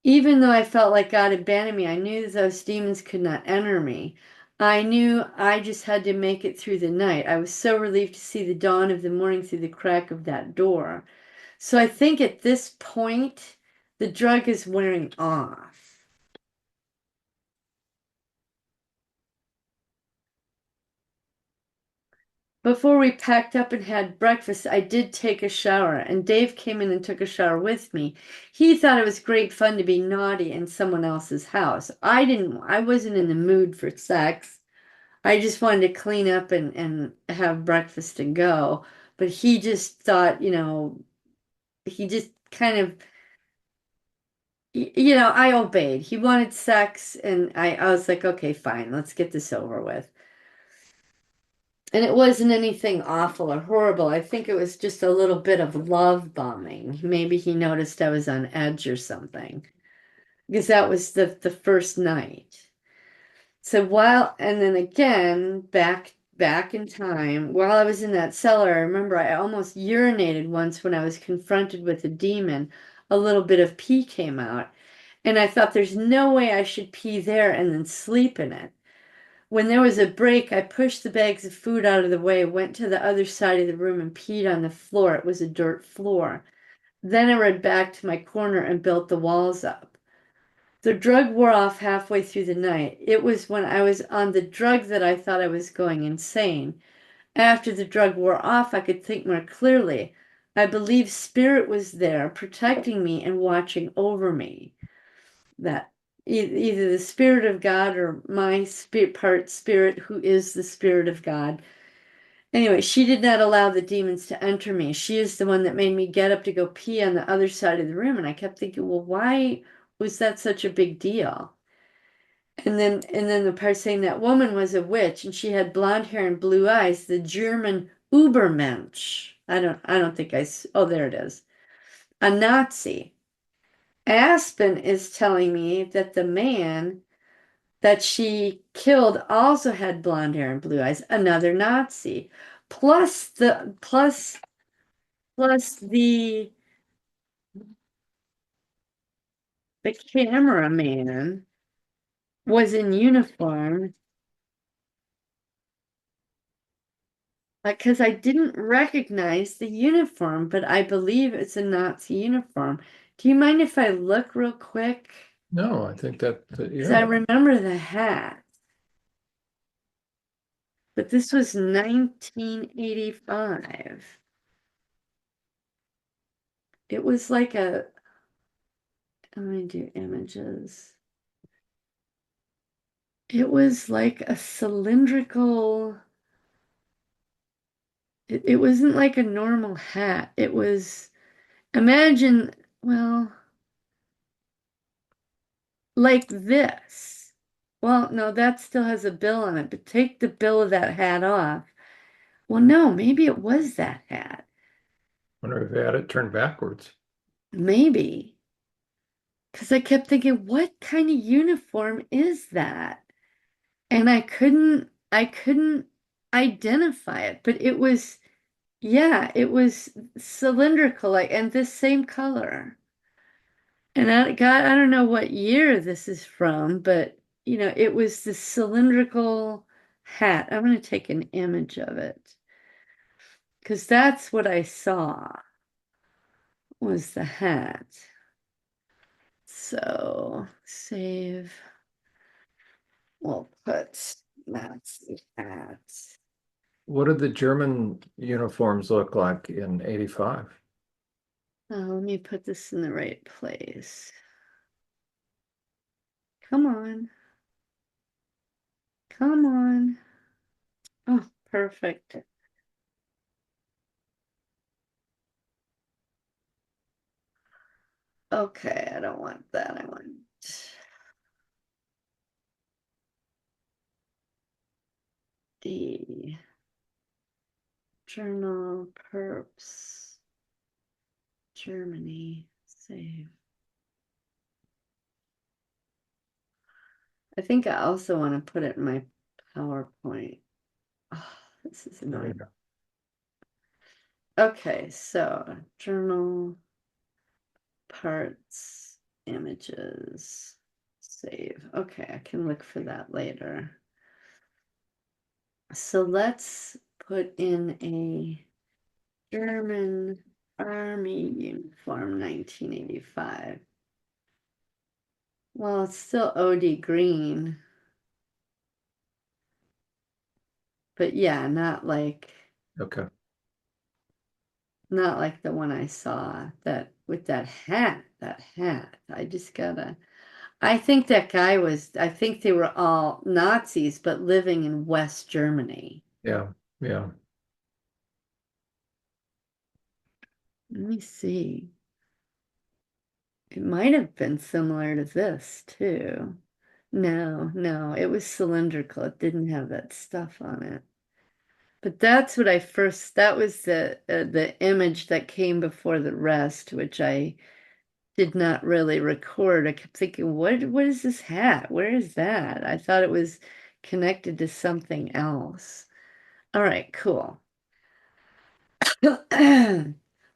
Even though I felt like God abandoned me, I knew those demons could not enter me. I knew I just had to make it through the night. I was so relieved to see the dawn of the morning through the crack of that door. So I think at this point, the drug is wearing off. Before we packed up and had breakfast, I did take a shower, and Dave came in and took a shower with me. He thought it was great fun to be naughty in someone else's house. I wasn't in the mood for sex. I just wanted to clean up and have breakfast and go. But he just thought, he just kind of, I obeyed. He wanted sex, and I was like, okay, fine, let's get this over with. And it wasn't anything awful or horrible. I think it was just a little bit of love bombing. Maybe he noticed I was on edge or something. Because that was the first night. And then again, back in time, while I was in that cellar, I remember I almost urinated once when I was confronted with a demon. A little bit of pee came out. And I thought there's no way I should pee there and then sleep in it. When there was a break, I pushed the bags of food out of the way, went to the other side of the room and peed on the floor. It was a dirt floor. Then I ran back to my corner and built the walls up. The drug wore off halfway through the night. It was when I was on the drug that I thought I was going insane. After the drug wore off, I could think more clearly. I believe spirit was there, protecting me and watching over me. That either the spirit of God or my spirit, who is the spirit of God. Anyway, she did not allow the demons to enter me. She is the one that made me get up to go pee on the other side of the room. And I kept thinking, well, why was that such a big deal? And then the part saying that woman was a witch and she had blonde hair and blue eyes, the German Ubermensch. I don't think oh, there it is. A Nazi. Aspen is telling me that the man that she killed also had blonde hair and blue eyes, another Nazi. Plus the cameraman was in uniform, because I didn't recognize the uniform, but I believe it's a Nazi uniform. Do you mind if I look real quick? No, I think Because I yeah. remember the hat. But this was 1985. It was like let me do images. It was like a cylindrical, it wasn't like a normal hat. It was, imagine, well, like this. Well, no, that still has a bill on it, but take the bill of that hat off. Well, no, maybe it was that hat. Wonder if they had it turned backwards. Maybe. Because I kept thinking, what kind of uniform is that? And I couldn't identify it, but it was, yeah, it was cylindrical, like, and this same color. And I don't know what year this is from, but it was this cylindrical hat. I'm going to take an image of it because that's what I saw was the hat. So save. We'll put Nazi hat. What did the German uniforms look like in 85? Let me put this in the right place. Come on. Come on. Oh, perfect. Okay, I don't want that. I want the journal perps Germany save. I think I also want to put it in my PowerPoint. Oh, this is There you annoying. go. Okay, so journal parts images save. Okay, I can look for that later. So let's put in a German Army uniform 1985. Well, it's still OD green, but yeah, Okay. not like the one I saw that with that hat. I think that guy I think they were all Nazis, but living in West Germany. Yeah. Yeah. Let me see. It might have been similar to this too. No, no, it was cylindrical. It didn't have that stuff on it. But that's what that was the image that came before the rest, which I did not really record. I kept thinking, what is this hat? Where is that? I thought it was connected to something else. All right, cool.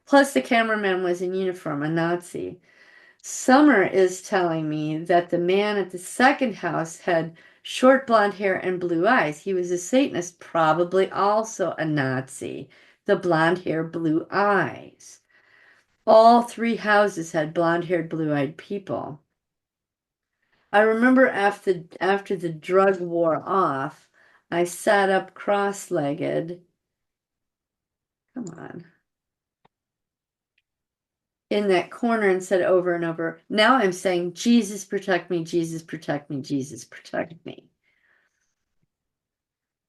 Plus the cameraman was in uniform, a Nazi. Summer is telling me that the man at the second house had short blonde hair and blue eyes. He was a Satanist, probably also a Nazi. The blonde hair, blue eyes. All three houses had blonde-haired, blue-eyed people. I remember after the drug wore off, I sat up cross-legged. Come on. In that corner and said over and over, now I'm saying, Jesus protect me, Jesus protect me, Jesus protect me.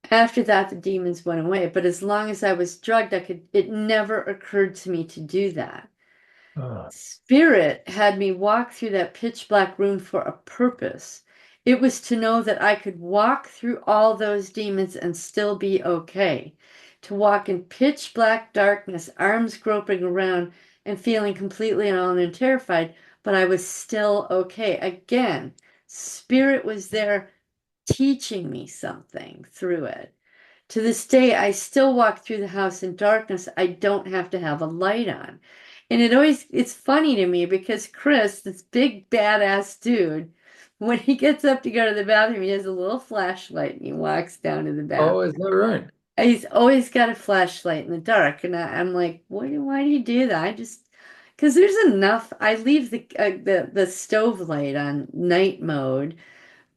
After that, the demons went away, but as long as I was drugged, it never occurred to me to do that. Oh, Spirit had me walk through that pitch black room for a purpose. It was to know that I could walk through all those demons and still be okay. To walk in pitch black darkness, arms groping around and feeling completely alone and terrified, but I was still okay. Again, Spirit was there teaching me something through it. To this day, I still walk through the house in darkness. I don't have to have a light on. And it's funny to me because Chris, this big badass dude, when he gets up to go to the bathroom, he has a little flashlight and he walks down to the bathroom. oh, is that right? He's always got a flashlight in the dark. And I'm like, why do you do that? Because there's enough. I leave the stove light on night mode.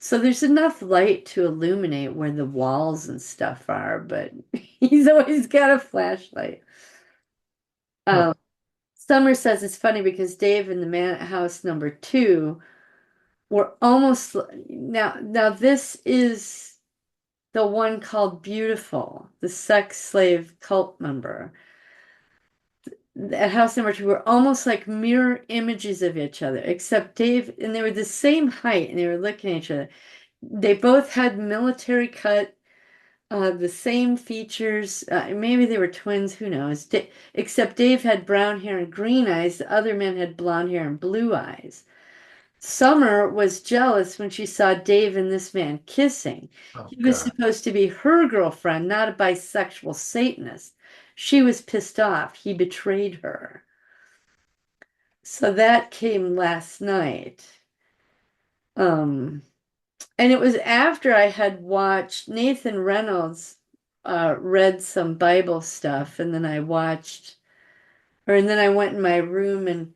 So there's enough light to illuminate where the walls and stuff are, but he's always got a flashlight. Huh. Um, Summer says it's funny because Dave and the man at house number two were almost now this is the one called Beautiful, the sex slave cult member. At house number two were almost like mirror images of each other, except Dave, and they were the same height and they were looking at each other. They both had military cut, the same features. Maybe they were twins, who knows? Except Dave had brown hair and green eyes. The other man had blonde hair and blue eyes. Summer was jealous when she saw Dave and this man kissing. Oh, He was God. supposed to be her girlfriend, not a bisexual Satanist. She was pissed off. He betrayed her. So that came last night. Um, And it was after I had watched Nathan Reynolds read some Bible stuff, and then and then I went in my room and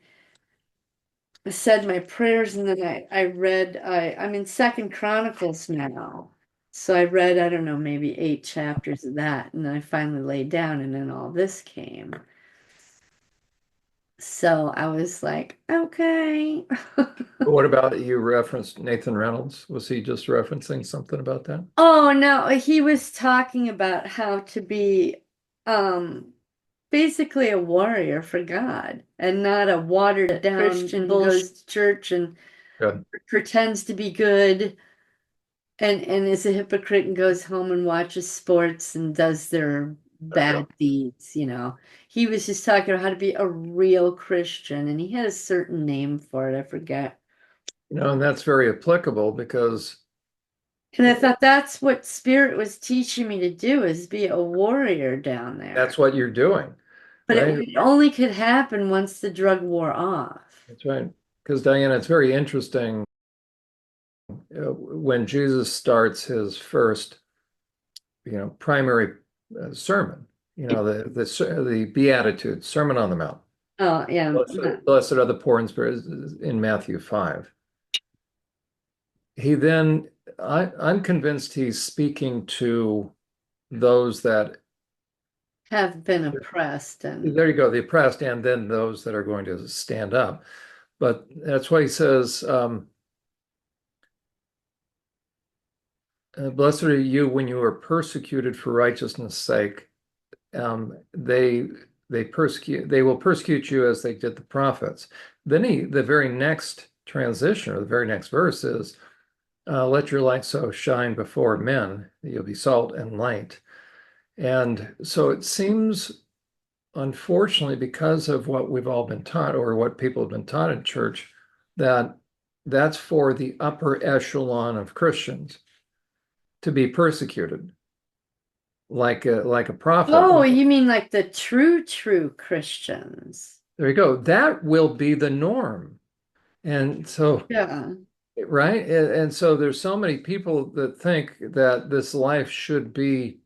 said my prayers, and then I read. I'm in Second Chronicles now, so I read, I don't know, maybe 8 chapters of that, and then I finally laid down, and then all this came. So I was like, okay. What about you referenced Nathan Reynolds? Was he just referencing something about that? Oh no, he was talking about how to be um basically a warrior for God and not a watered down Christian who goes to church and Good. pretends to be good and is a hypocrite and goes home and watches sports and does their There you bad go. deeds. He was just talking about how to be a real Christian and he had a certain name for it, I forget. And that's very applicable because And I thought that's what Spirit was teaching me to do is be a warrior down there. that's what you're doing, But right? it only could happen once the drug wore off. That's right. Because Diana, it's very interesting when Jesus starts his first, primary sermon, the Beatitudes, Sermon on the Mount. Oh, yeah. Blessed are the poor in spirit in Matthew 5. He then, I'm convinced he's speaking to those that, Have been oppressed and there you go, the oppressed, and then those that are going to stand up. But that's why he says, blessed are you when you are persecuted for righteousness' sake. They will persecute you as they did the prophets. Then the very next transition or the very next verse is, let your light so shine before men that you'll be salt and light. And so it seems, unfortunately, because of what we've all been taught or what people have been taught in church, that that's for the upper echelon of Christians to be persecuted, like a prophet. oh, you mean like the true Christians? There you go. That will be the norm. And so, Yeah. right? And so there's so many people that think that this life should be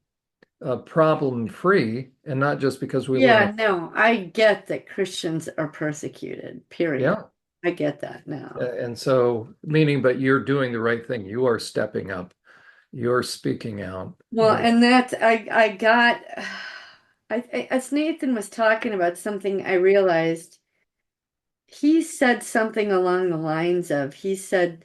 problem free and not just because we live in, Yeah, no, I get that Christians are persecuted, period. yeah. I get that now. And so, meaning, but you're doing the right thing. You are stepping up. You're speaking out. Well, and that I got as Nathan was talking about something, I realized he said something along the lines of, he said,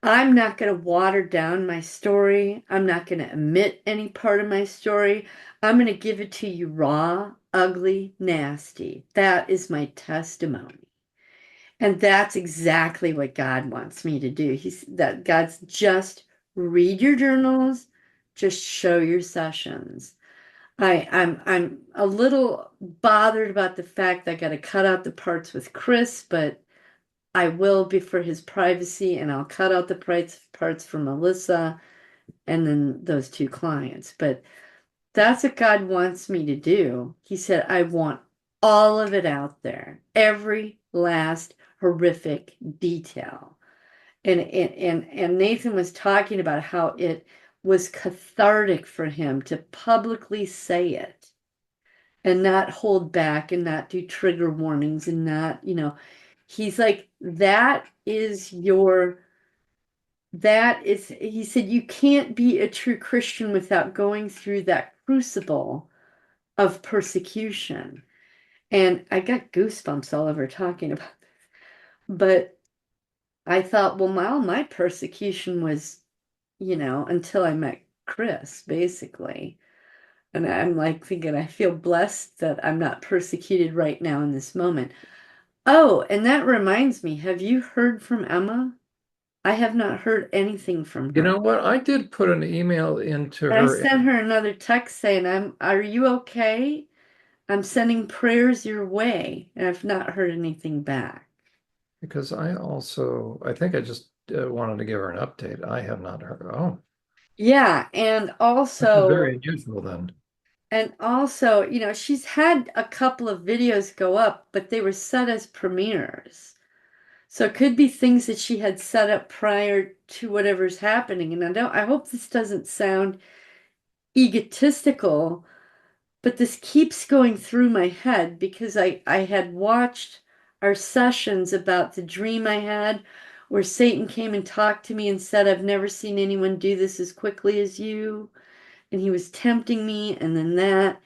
I'm not going to water down my story. I'm not going to omit any part of my story. I'm going to give it to you raw, ugly, nasty. That is my testimony. And that's exactly what God wants me to do. He's that God's just read your journals, just show your sessions. I'm a little bothered about the fact that I got to cut out the parts with Chris, but I will be for his privacy, and I'll cut out the parts for Melissa and then those two clients. But that's what God wants me to do. He said, I want all of it out there, every last horrific detail. And Nathan was talking about how it was cathartic for him to publicly say it and not hold back and not do trigger warnings and not, he's like, he said, you can't be a true Christian without going through that crucible of persecution. And I got goosebumps all over talking about this. But I thought, well, my persecution was, until I met Chris, basically. And I'm like thinking, I feel blessed that I'm not persecuted right now in this moment. Oh, and that reminds me, have you heard from Emma? I have not heard anything from You her. know what? I did put an email into I her sent her another text saying, are you okay? I'm sending prayers your way. And I've not heard anything back. because I think I just wanted to give her an update. I have not heard. Oh, Yeah, and this is also very unusual then. she's had a couple of videos go up, but they were set as premieres. So it could be things that she had set up prior to whatever's happening. And I hope this doesn't sound egotistical, but this keeps going through my head because I had watched our sessions about the dream I had where Satan came and talked to me and said, I've never seen anyone do this as quickly as you. And he was tempting me, and then that.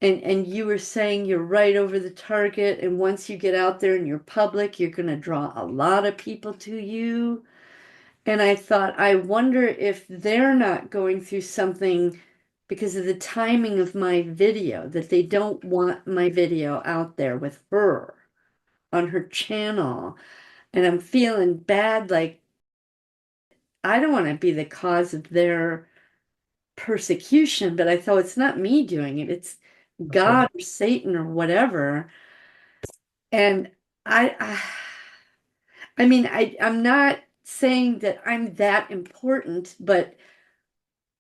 And you were saying you're right over the target, and once you get out there and you're public, you're going to draw a lot of people to you. And I thought, I wonder if they're not going through something because of the timing of my video, that they don't want my video out there with her on her channel. And I'm feeling bad, like I don't want to be the cause of their persecution, but I thought it's not me doing it, it's Okay. God or Satan or whatever. And I I mean, I'm not saying that I'm that important, but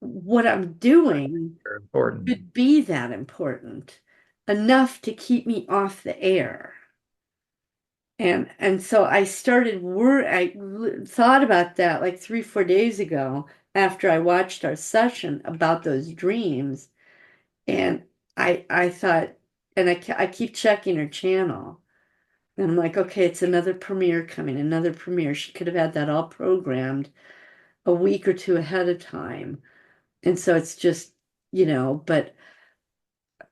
what I'm doing Very important. could be that important enough to keep me off the air. And so thought about that like 3, 4 days ago after I watched our session about those dreams. And I thought, and I keep checking her channel. And I'm like, okay, it's another premiere coming, another premiere. She could have had that all programmed a week or two ahead of time. And so it's just, but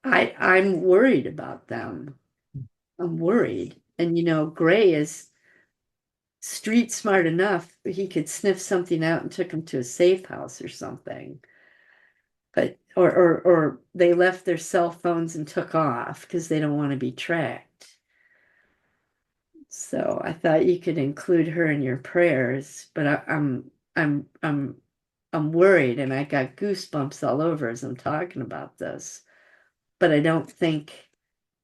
I'm worried about them. I'm worried. And Gray is street smart enough, he could sniff something out and took him to a safe house or something. But or they left their cell phones and took off because they don't want to be tracked. So I thought you could include her in your prayers, but I'm worried and I got goosebumps all over as I'm talking about this. But I don't think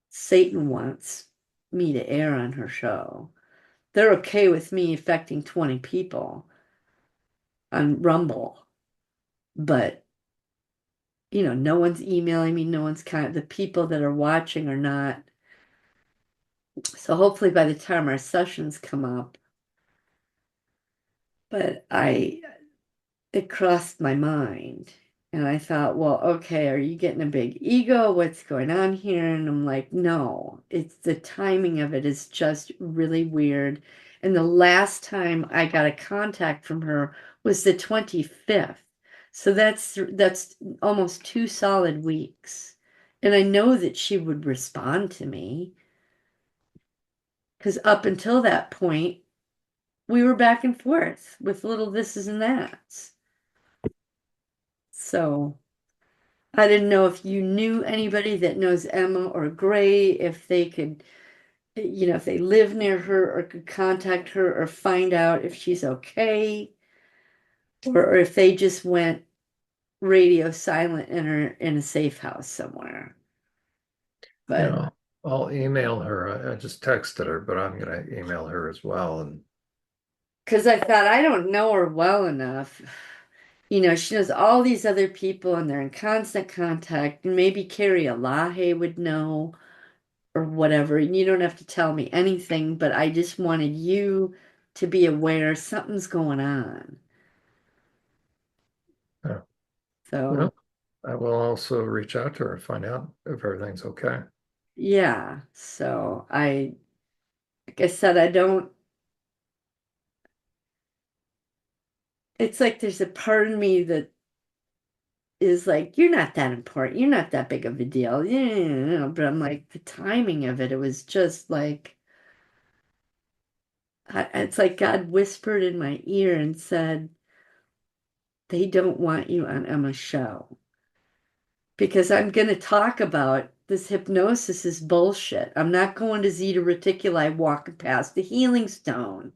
Satan wants me to air on her show. They're okay with me affecting 20 people on Rumble, but no one's emailing me, no one's the people that are watching are not So hopefully by the time our sessions come up, but it crossed my mind. And I thought, well, okay, are you getting a big ego? What's going on here? And I'm like, no, it's the timing of it is just really weird. And the last time I got a contact from her was the 25th. So that's almost 2 solid weeks. And I know that she would respond to me because up until that point, we were back and forth with little thises and that's. So I didn't know if you knew anybody that knows Emma or Gray, if they could, if they live near her or could contact her or find out if she's okay, or if they just went radio silent in a safe house somewhere. You But know, I'll email her. I just texted her, but I'm gonna email her as well. And because I thought I don't know her well enough. She knows all these other people and they're in constant contact, and maybe Carrie Alahe would know or whatever. And you don't have to tell me anything, but I just wanted you to be aware something's going on. uh, So, well, I will also reach out to her and find out if everything's okay. yeah. So like I said, it's like there's a part of me that is like, you're not that important. You're not that big of a deal. Yeah, but I'm like, the timing of it, it was just like, it's like God whispered in my ear and said, they don't want you on Emma's show. Because I'm going to talk about this hypnosis is bullshit. I'm not going to Zeta Reticuli walking past the healing stone.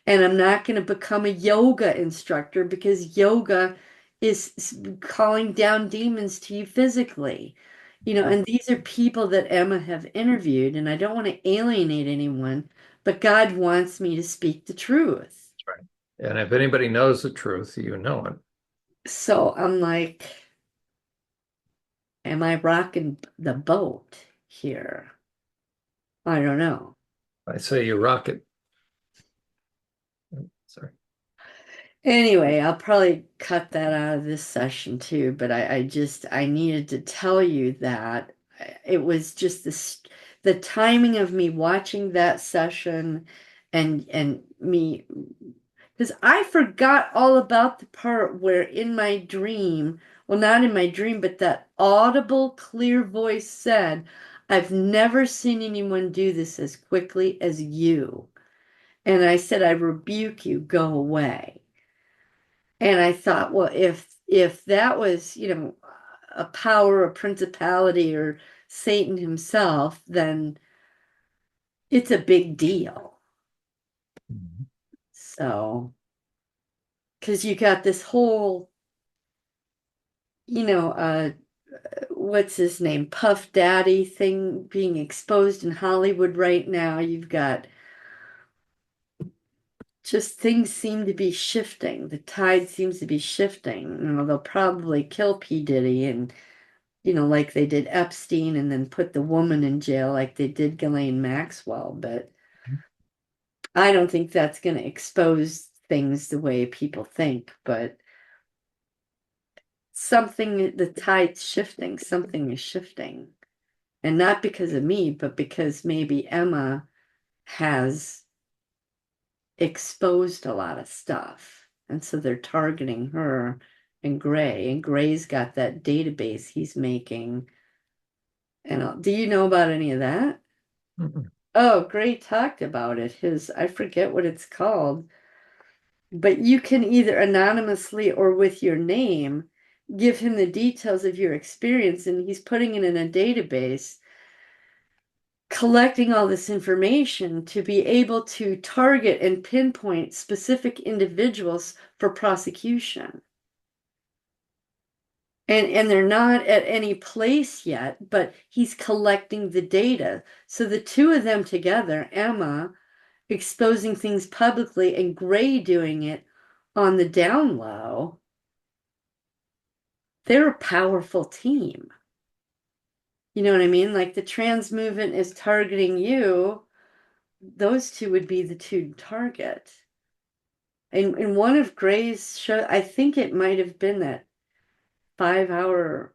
And I'm not going to become a yoga instructor because yoga is calling down demons to you physically. And these are people that Emma have interviewed, and I don't want to alienate anyone, but God wants me to speak the truth. That's right. And if anybody knows the truth, you know it. So I'm like, am I rocking the boat here? I don't know. I say you rock it. Sorry. Anyway, I'll probably cut that out of this session too, but I needed to tell you that it was just the timing of me watching that session and me because I forgot all about the part where in my dream, well, not in my dream, but that audible, clear voice said, I've never seen anyone do this as quickly as you. And I said, I rebuke you, go away. And I thought, well, if that was, a power, a principality, or Satan himself, then it's a big deal. Mhm. So, because you got this whole, you know, uh, what's his name, Puff Daddy thing being exposed in Hollywood right now. You've got just things seem to be shifting. The tide seems to be shifting. They'll probably kill P. Diddy and like they did Epstein and then put the woman in jail like they did Ghislaine Maxwell. But I don't think that's going to expose things the way people think. But the tide's shifting, something is shifting. And not because of me, but because maybe Emma has exposed a lot of stuff. And so they're targeting her and Gray. And Gray's got that database he's making. And do you know about any of that? Mhm. Oh, Gray talked about it. I forget what it's called, but you can either anonymously or with your name give him the details of your experience, and he's putting it in a database, collecting all this information to be able to target and pinpoint specific individuals for prosecution. And they're not at any place yet, but he's collecting the data. So the two of them together, Emma exposing things publicly and Gray doing it on the down low, they're a powerful team. You know what I mean? Like the trans movement is targeting you those two would be the two to target. In one of Gray's show, I think it might have been that 5 hour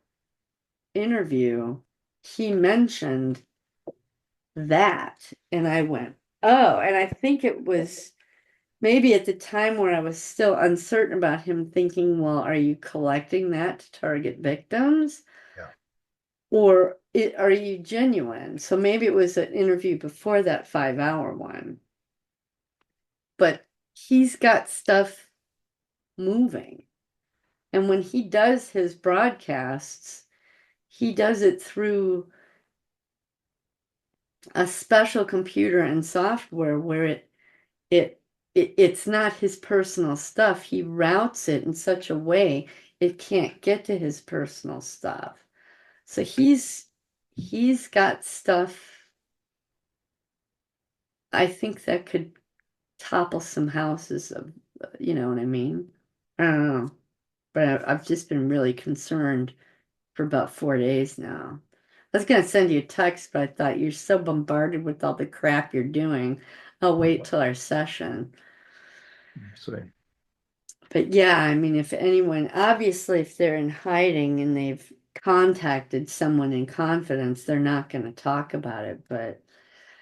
interview, he mentioned that, and I went, oh, and I think it was maybe at the time where I was still uncertain about him, thinking, well, are you collecting that to target victims? Yeah. Or are you genuine? So maybe it was an interview before that 5 hour one. But he's got stuff moving. And when he does his broadcasts, he does it through a special computer and software where it it's not his personal stuff. He routes it in such a way it can't get to his personal stuff. So he's got stuff I think that could topple some houses of, you know what I mean? I don't know, but I've just been really concerned for about 4 days now. I was gonna send you a text, but I thought you're so bombarded with all the crap you're doing. I'll wait till our session. So, But yeah, I mean, if anyone, obviously, if they're in hiding and they've contacted someone in confidence, they're not going to talk about it. But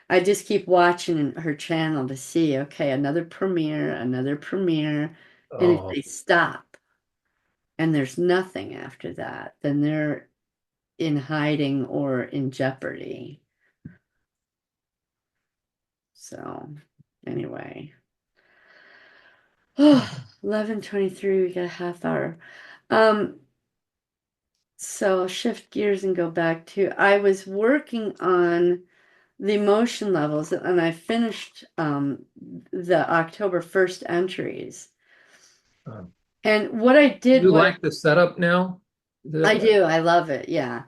I just keep watching her channel to see, okay, another premiere, another premiere. And if oh, they stop and there's nothing after that, then they're in hiding or in jeopardy. So anyway. Oh, 11:23, we got a half hour. Um, so I'll shift gears and go back to I was working on the emotion levels and I finished the October 1st entries. um, And what I did you was like the setup now? I The, do, I love it. Yeah.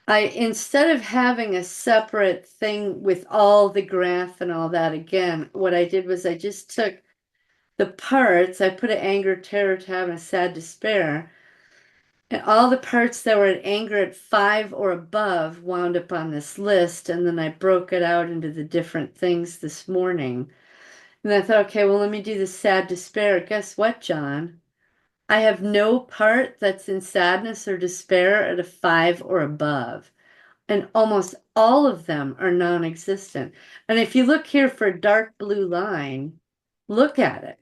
I instead of having a separate thing with all the graph and all that again, what I did was I just took the parts, I put an anger, terror tab, and a sad despair. And all the parts that were at anger at 5 or above wound up on this list. And then I broke it out into the different things this morning. And I thought, okay, well, let me do the sad despair. Guess what, John? I have no part that's in sadness or despair at a 5 or above. And almost all of them are non-existent. And if you look here for a dark blue line, look at it.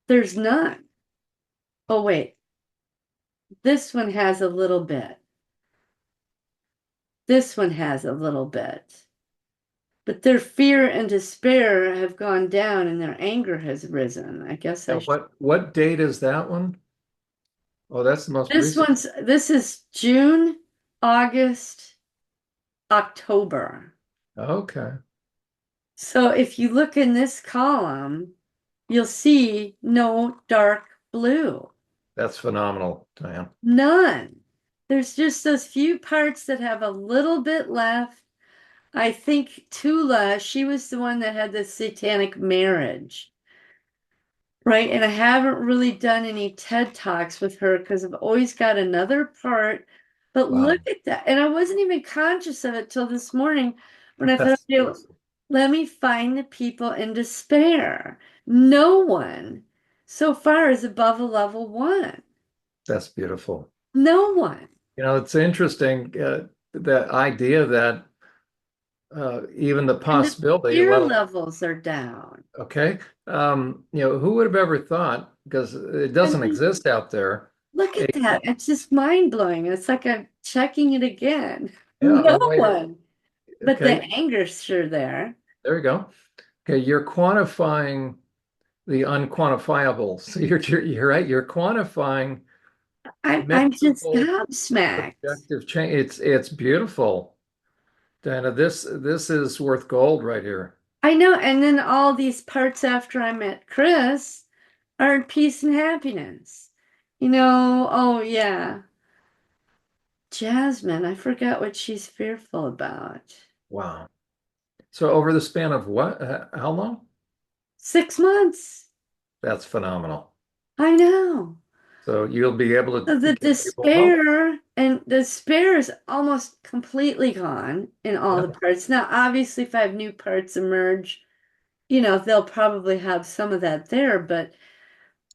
There's none. Oh, wait. This one has a little bit. This one has a little bit. But their fear and despair have gone down and their anger has risen. I guess I now, should. what date is that one? Oh, that's the most recent. This is June, August, October. Okay, So if you look in this column, you'll see no dark blue. that's phenomenal, Diane. None. There's just those few parts that have a little bit left. I think Tula, she was the one that had the satanic marriage. Right. And I haven't really done any TED Talks with her because I've always got another part. But look Wow, at that. And I wasn't even conscious of it till this morning when I thought, that's okay, beautiful. let me find the people in despair. No one so far is above a level 1. That's beautiful. No one. You know, it's interesting the idea that even the And the possibility, fear well, levels are down. okay, who would have ever thought? Because it I doesn't mean, exist out there. look A, at that. It's just mind blowing. It's like I'm checking it again. yeah, No oh, wait, one. But the okay, anger's sure there. there we go. Okay, you're quantifying the unquantifiable. So you're right. You're quantifying I'm just measurable gobsmacked. objective change. It's beautiful, Dana. This is worth gold right here. I know, and then all these parts after I met Chris are in peace and happiness. Oh yeah. Jasmine, I forgot what she's fearful about. Wow. So over the span of what? How long? 6 months. That's phenomenal. I know. So you'll be able So to the get people home. despair is almost completely gone in all Yeah. the parts. Now, obviously, if I have new parts emerge, they'll probably have some of that there, but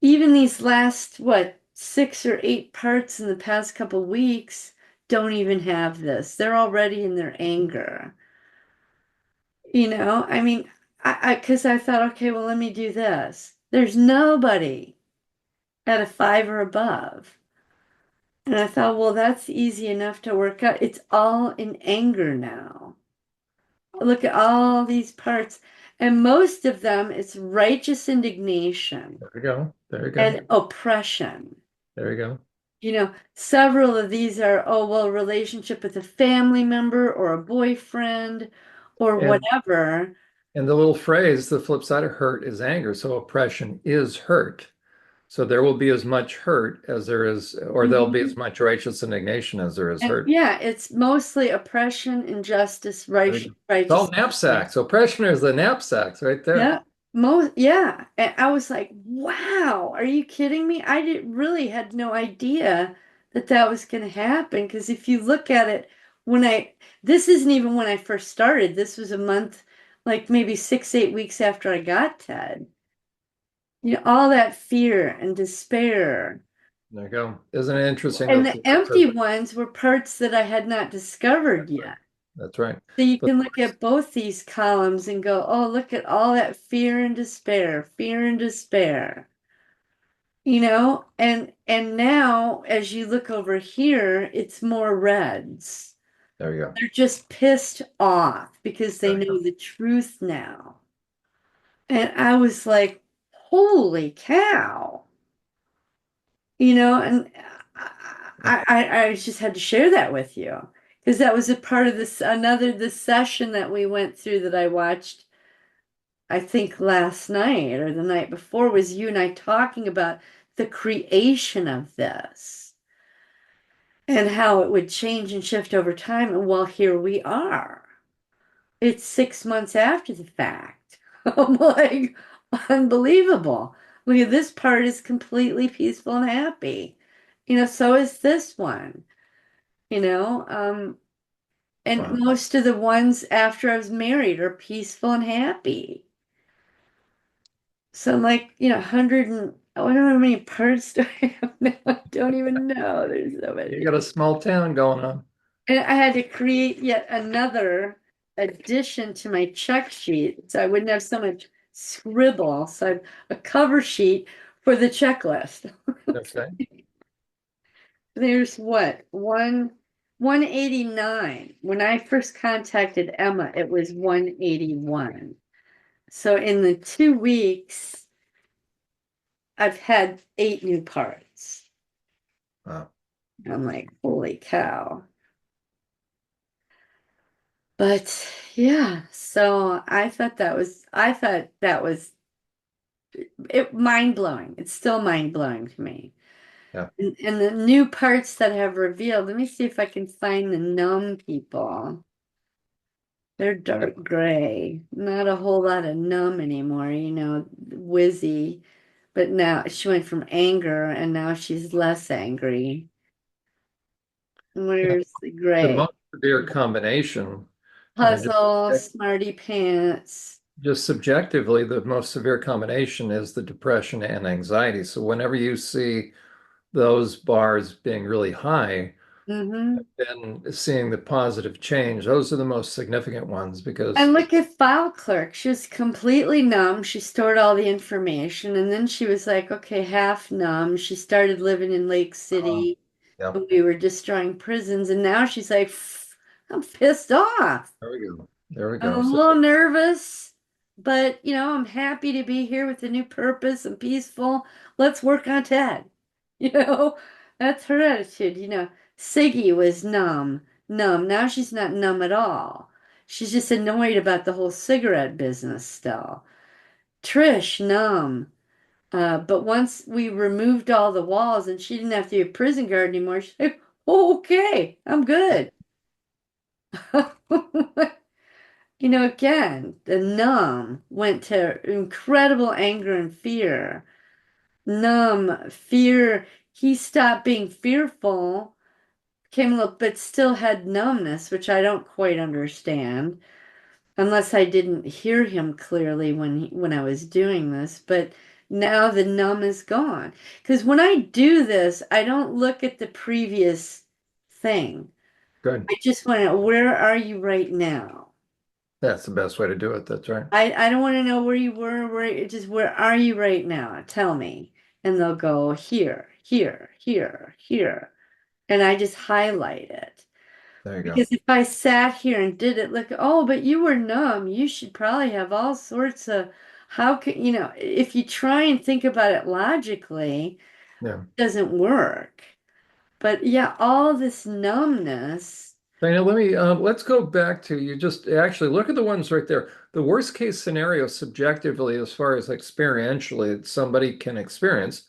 even these last, what, 6 or 8 parts in the past couple weeks don't even have this. They're already in their anger. I mean, because I thought, okay, well, let me do this. There's nobody at a 5 or above. And I thought, well, that's easy enough to work out. It's all in anger now. Look at all these parts. And most of them, it's righteous indignation There we go. There we go. and oppression. There we go. Several of these are, oh, well, relationship with a family member or a boyfriend or And whatever. and the little phrase, the flip side of hurt is anger. So oppression is hurt. So there will be as much hurt as there is, or there'll be Mhm. as much righteous indignation as there is And hurt. yeah, it's mostly oppression, injustice, There we go. It's all righteous. knapsacks. Oppression is the knapsacks right there. Yeah, yeah. And I was like, wow, are you kidding me? I did really had no idea that that was going to happen. Because if you look at it, this isn't even when I first started. This was a month, like maybe 6, 8 weeks after I got Ted. All that fear and despair. There you go. Isn't it interesting? And the empty ones were parts that I had not discovered That's right. yet. That's right. So you But can look at both these columns and go, oh, look at all that fear and despair, fear and despair. And now as you look over here, it's more reds. there you go. They're just pissed off because they There you know go. the truth now. And I was like, holy cow. And I just had to share that with you because that was a part of this session that we went through that I watched, I think last night or the night before, was you and I talking about the creation of this and how it would change and shift over time. And well, here we are. It's 6 months after the fact. I'm like, unbelievable. Look at this part is completely peaceful and happy. So is this one, you know. And Wow. most of the ones after I was married are peaceful and happy. So I'm like, 100 and I don't know how many parts do I have now. I don't even know. There's so You many. got a small town going on. And I had to create yet another addition to my check sheet so I wouldn't have so much scribble. So I have a cover sheet for the checklist. Okay. There's what? 189. When I first contacted Emma, it was 181. So in the 2 weeks, I've had 8 new parts. Wow. I'm like, holy cow. But yeah, so I thought that was mind blowing. It's still mind blowing to me. Yeah. And the new parts that have revealed, let me see if I can find the numb people. They're dark gray. Not a whole lot of numb anymore, Wizzy. But now she went from anger and now she's less angry. Yeah. Where's the The gray? most severe combination, Puzzle, smarty pants. just subjectively, the most severe combination is the depression and anxiety. So whenever you see those bars being really high, Mm-hmm. and seeing the positive change, those are the most significant ones because And look at file clerk. She was completely numb. She stored all the information and then she was like, okay, half numb. She started living in Lake City yeah, when we were destroying prisons. And now she's like, I'm pissed off. there we go. There we I'm go. a So little nervous, but I'm happy to be here with a new purpose and peaceful. Let's work on Ted. You know, that's her attitude. Siggy was numb, numb. Now she's not numb at all. She's just annoyed about the whole cigarette business still. Trish, numb. But once we removed all the walls and she didn't have to be a prison guard anymore, she's like, oh, okay, I'm good. Again, the numb went to incredible anger and fear. Numb, fear, he stopped being fearful, came a little, but still had numbness, which I don't quite understand, unless I didn't hear him clearly when I was doing this. But now the numb is gone. Because when I do this, I don't look at the previous thing. Good. I just want to, where are you right now? That's the best way to do it. That's right. I don't want to know where you were, where are you right now? Tell me. And they'll go here, here, here, here. And I just highlight it. There you go. Because if I sat here and did it, like, oh, but you were numb, you should probably have all sorts of, how can, if you try and think about it logically, Yeah. it doesn't work. But yeah, all this numbness. Dana, let's go back to you. Just actually look at the ones right there. The worst case scenario subjectively, as far as experientially, that somebody can experience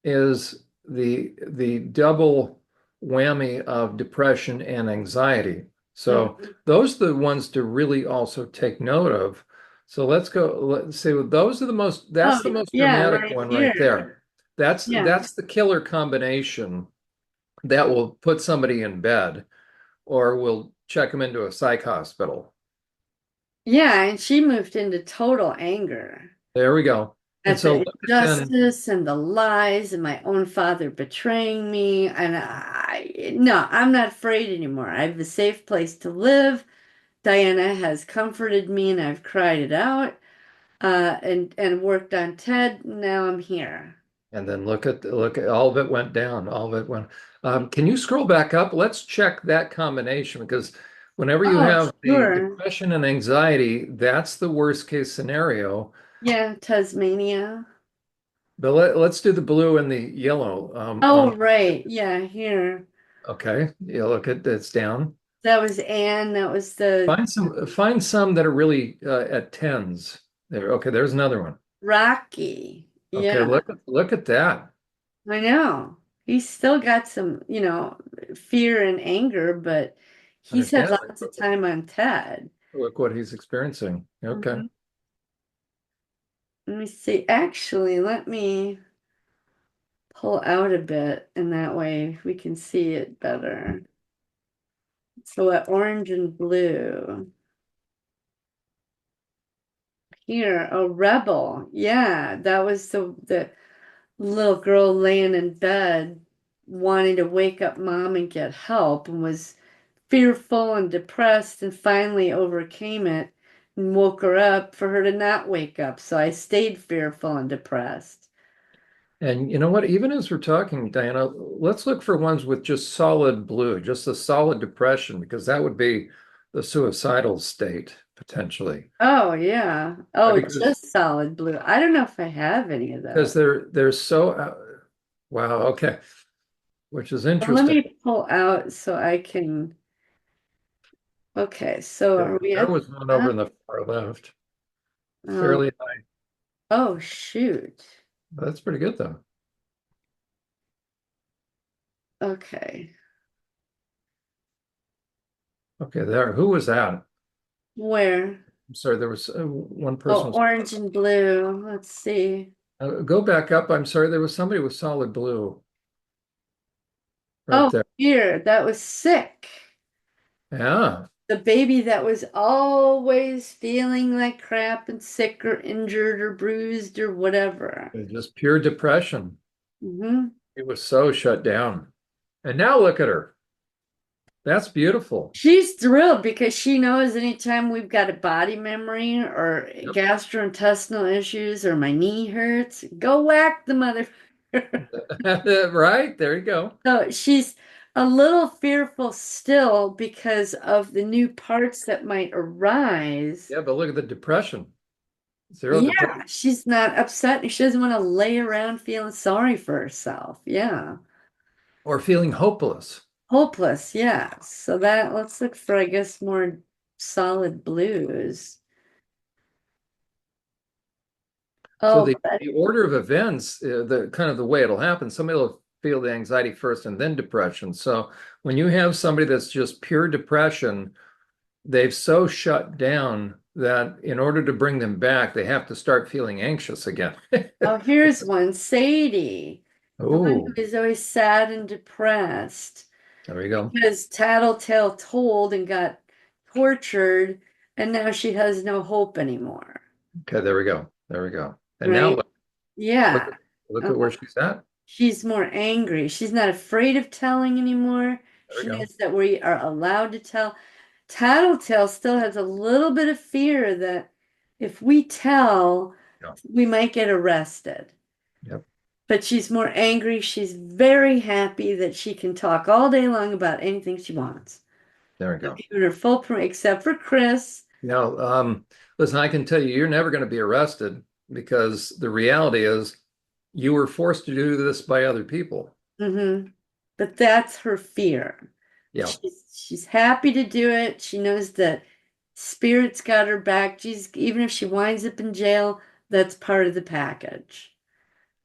is the double whammy of depression and anxiety. So Mhm. those are the ones to really also take note of. So let's say those are Oh, that's the most yeah, dramatic right one right here. there. That's Yeah. that's the killer combination that will put somebody in bed or will check them into a psych hospital. Yeah, and she moved into total anger There we go. And at so the look at then, injustice and the lies and my own father betraying me. And no, I'm not afraid anymore. I have a safe place to live. Diana has comforted me and I've cried it out, and worked on Ted. Now I'm here. and then look at all of it went down. All of it went. Can you scroll back up? Let's check that combination because whenever you Oh, have the sure. depression and anxiety, that's the worst case scenario. Yeah, Tasmania. But let's do the blue and the yellow. Oh, right. Yeah, here. Okay, you look at it's down. That was Anne. That was the Find some that are really at tens. There. Okay, there's another one. Rocky. Okay, Yeah, look at that. I know. He's still got some, fear and anger, but he's had Understand. lots of time on Ted. Look what he's experiencing. Okay. Mhm. Let me see. Actually, let me pull out a bit, and that way we can see it better. So at orange and blue. Here, a rebel. Yeah, that was the little girl laying in bed wanting to wake up mom and get help and was fearful and depressed and finally overcame it and woke her up for her to not wake up. So I stayed fearful and depressed. And you know what? Even as we're talking, Diana, let's look for ones with just solid blue, just a solid depression, because that would be the suicidal state potentially. Oh yeah. Right, Oh, because just solid blue. I don't know if I have any of those. because they're so wow, okay, which is Well, let interesting. me pull out so I can. Okay, so Yeah, are we there at was one over that? in the far left, Oh, fairly high. oh shoot. That's pretty good though. Okay. Okay, there. Who was that? Where? I'm sorry, there was one Oh, person was. orange and blue. Let's see. Go back up. I'm sorry, there was somebody with solid blue right Oh, there. here, that was sick. Yeah, The baby that was always feeling like crap and sick or injured or bruised or whatever. just pure depression. Hmm. It was so shut down. And now look at her. That's beautiful. She's thrilled because she knows anytime we've got a body memory or Yep. gastrointestinal issues or my knee hurts, go whack the mother. Right, there you go. So she's a little fearful still because of the new parts that might arise. Yeah, but look at the depression. Zero depression. Yeah, she's not upset. She doesn't want to lay around feeling sorry for herself. Yeah. Or feeling hopeless. Hopeless, yeah. So that let's look for, I guess, more solid blues. So Oh, the order of events, the kind of the way it'll happen, somebody will feel the anxiety first and then depression. So when you have somebody that's just pure depression, they've so shut down that in order to bring them back, they have to start feeling anxious again. oh, here's one. Sadie. The one Oh, who is always sad and depressed there we go. because Tattletale told and got tortured, and now she has no hope anymore, Okay, there we go. There we go. And now right? look, look, Yeah. look Uh, at where she's at. she's more angry. She's not afraid of telling anymore. There we She go. knows that we are allowed to tell. Tattletale still has a little bit of fear that if we tell, Yeah. we might get arrested. Yep. But she's more angry. She's very happy that she can talk all day long about anything she wants. There we They're go. giving her full permission, except for Chris. Now, listen, I can tell you, you're never going to be arrested because the reality is you were forced to do this by other people. But that's her fear. Yeah, She's happy to do it. She knows that Spirit's got her back. She's even if she winds up in jail, that's part of the package,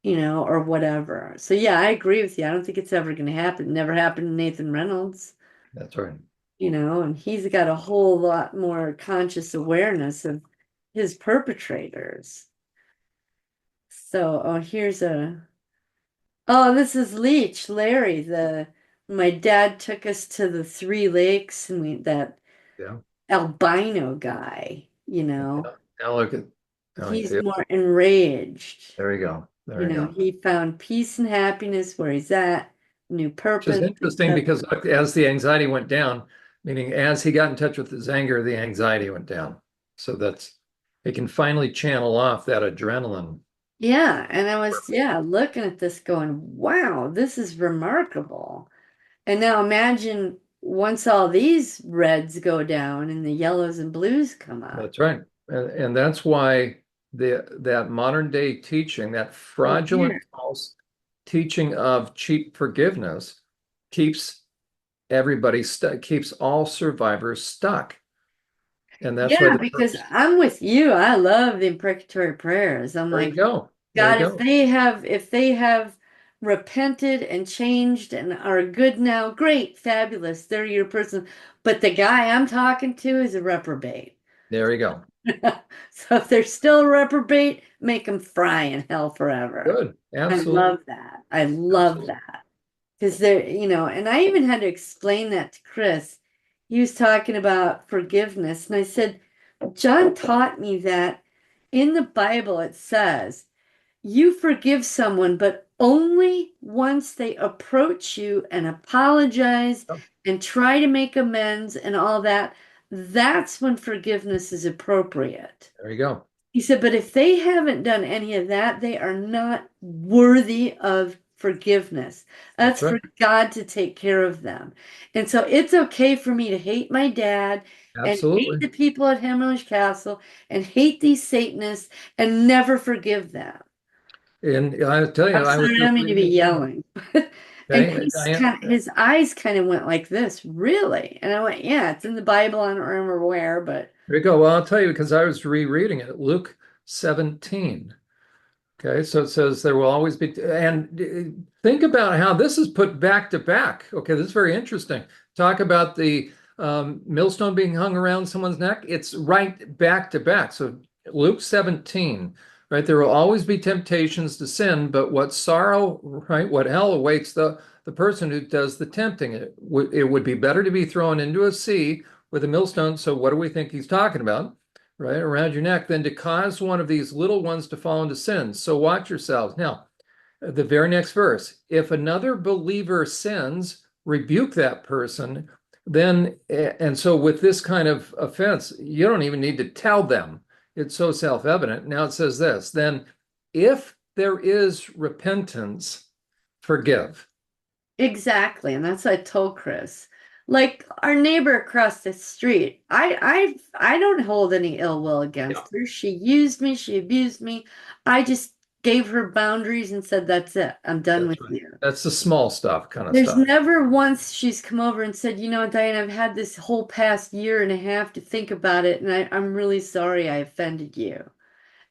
or whatever. So yeah, I agree with you. I don't think it's ever going to happen. It never happened to Nathan Reynolds, that's right. and he's got a whole lot more conscious awareness of his perpetrators. So, this is Leech, Larry, my dad took us to the Three Lakes and that Yeah. albino guy, Yeah. Now look at, now he's yeah, more enraged. there we go. There we go. He found peace and happiness where he's at, new Which is purpose, interesting etc. because look, as the anxiety went down, meaning as he got in touch with his anger, the anxiety went down. So that's, he can finally channel off that adrenaline. Yeah, and I was, looking at this going, wow, this is remarkable. And now imagine once all these reds go down and the yellows and blues come up. That's right. And that's why that modern day teaching, that Oh, fraudulent here. false teaching of cheap forgiveness keeps everybody stuck, keeps all survivors stuck. And that's why Yeah, the because purpose. I'm with you. I love the imprecatory prayers. I'm There you like, go. There you God, go. if they have repented and changed and are good now, great, fabulous. They're your person. But the guy I'm talking to is a reprobate. There you go. So if they're still a reprobate, make them fry in hell forever. Good. I Absolutely. love that. I love Absolutely. that. Because and I even had to explain that to Chris. He was talking about forgiveness, and I said, John taught me that in the Bible it says, you forgive someone, but only once they approach you and apologize Oh, and try to make amends and all that. That's when forgiveness is appropriate. there you go. He said, but if they haven't done any of that, they are not worthy of forgiveness. That's That's right. for God to take care of them. And so it's okay for me to hate my dad and hate Absolutely. the people at Hammerlish Castle and hate these Satanists and never forgive them. And I tell you, I'm I was sorry, I just don't mean to be reading. yelling. And Okay, Diane, His eyes kind of went like this, really? And I went, yeah, it's in the Bible. I don't remember where, but here we go. Well, I'll tell you because I was rereading it. Luke 17. Okay, so it says there will always be, and think about how this is put back to back. Okay, this is very interesting. Talk about the millstone being hung around someone's neck. It's right back to back. So Luke 17, right? There will always be temptations to sin, but what sorrow, right? What hell awaits the person who does the tempting. It would be better to be thrown into a sea with a millstone. So what do we think he's talking about? Right around your neck, than to cause one of these little ones to fall into sin. So watch yourselves. Now, the very next verse, if another believer sins, rebuke that person. Then, and so with this kind of offense, you don't even need to tell them. It's so self-evident. Now it says this, then if there is repentance, forgive. exactly, and that's what I told Chris. Like our neighbor across the street, I don't hold any ill will Yeah, against her. She used me, she abused me. I just gave her boundaries and said, "That's it. I'm done that's with right. you." That's the small stuff kind of There's stuff. never once she's come over and said, Diane, I've had this whole past year and a half to think about it, and I'm really sorry I offended you.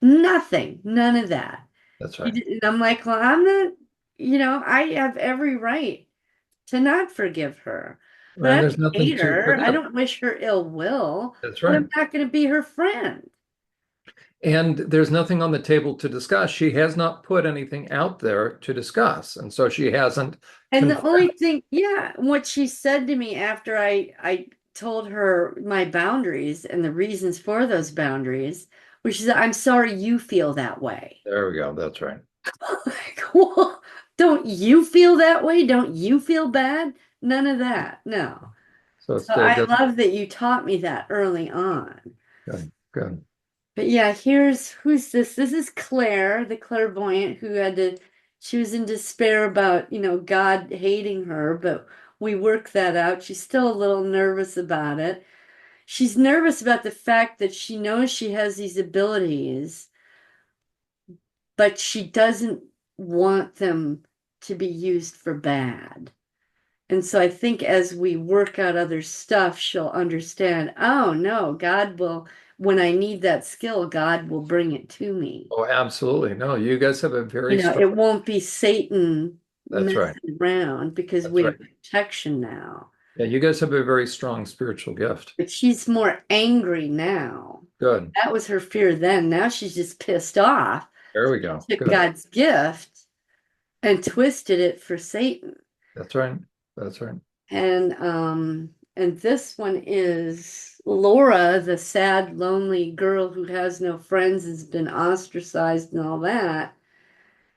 Nothing, none of that. That's right. And I'm like, well, I'm not, I have every right to not forgive her. But I And there's don't nothing hate to her. I forgive. don't wish her ill will, That's but right. I'm not going to be her friend. And there's nothing on the table to discuss. She has not put anything out there to discuss. And so she hasn't And the only thing, yeah, what she said to me after I told her my boundaries and the reasons for those boundaries, which is, I'm sorry you feel that way. There we go. That's right. Like, well, don't you feel that way? Don't you feel bad? None of that. No. So it So still I gets love that you taught me that early on. good. Good. But yeah, here's who's this? This is Claire, the clairvoyant who had to, she was in despair about, God hating her, but we worked that out. She's still a little nervous about it. She's nervous about the fact that she knows she has these abilities, but she doesn't want them to be used for bad. And so I think as we work out other stuff, she'll understand, oh no, God will, when I need that skill, God will bring it to me. Oh, absolutely. No, you guys have a very strong. It won't be Satan That's right. messing around because That's we right. have protection now. Yeah, you guys have a very strong spiritual gift. But she's more angry now. Good. That was her fear then. Now she's just pissed off. There we go. Took Good. God's gift and twisted it for Satan. That's right. That's right. And this one is Laura, the sad, lonely girl who has no friends, has been ostracized and all that.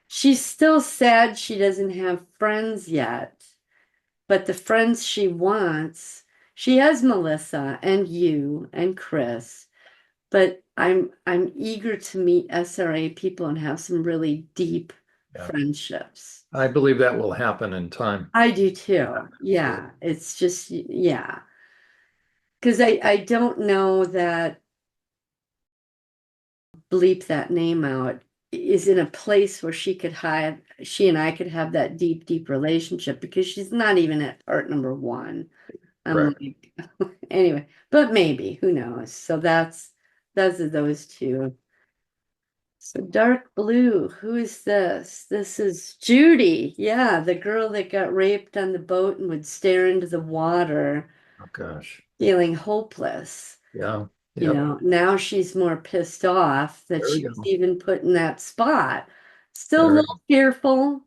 She's still sad she doesn't have friends yet, but the friends she wants, she has Melissa and you and Chris, but I'm eager to meet SRA people and have some really deep Yeah. friendships. I believe that will happen in time. I do too. Yeah, it's just, yeah. Because I don't know that bleep that name out is in a place where she and I could have that deep, deep relationship because she's not even at part number one. I'm Correct. like, anyway, but maybe, who knows? So those are those two. So dark blue, who is this? This is Judy. Yeah, the girl that got raped on the boat and would stare into the water, Oh gosh. feeling hopeless. Yeah. Yep. Now she's more pissed off that There we she was go. even put in that spot. Still a There. little fearful.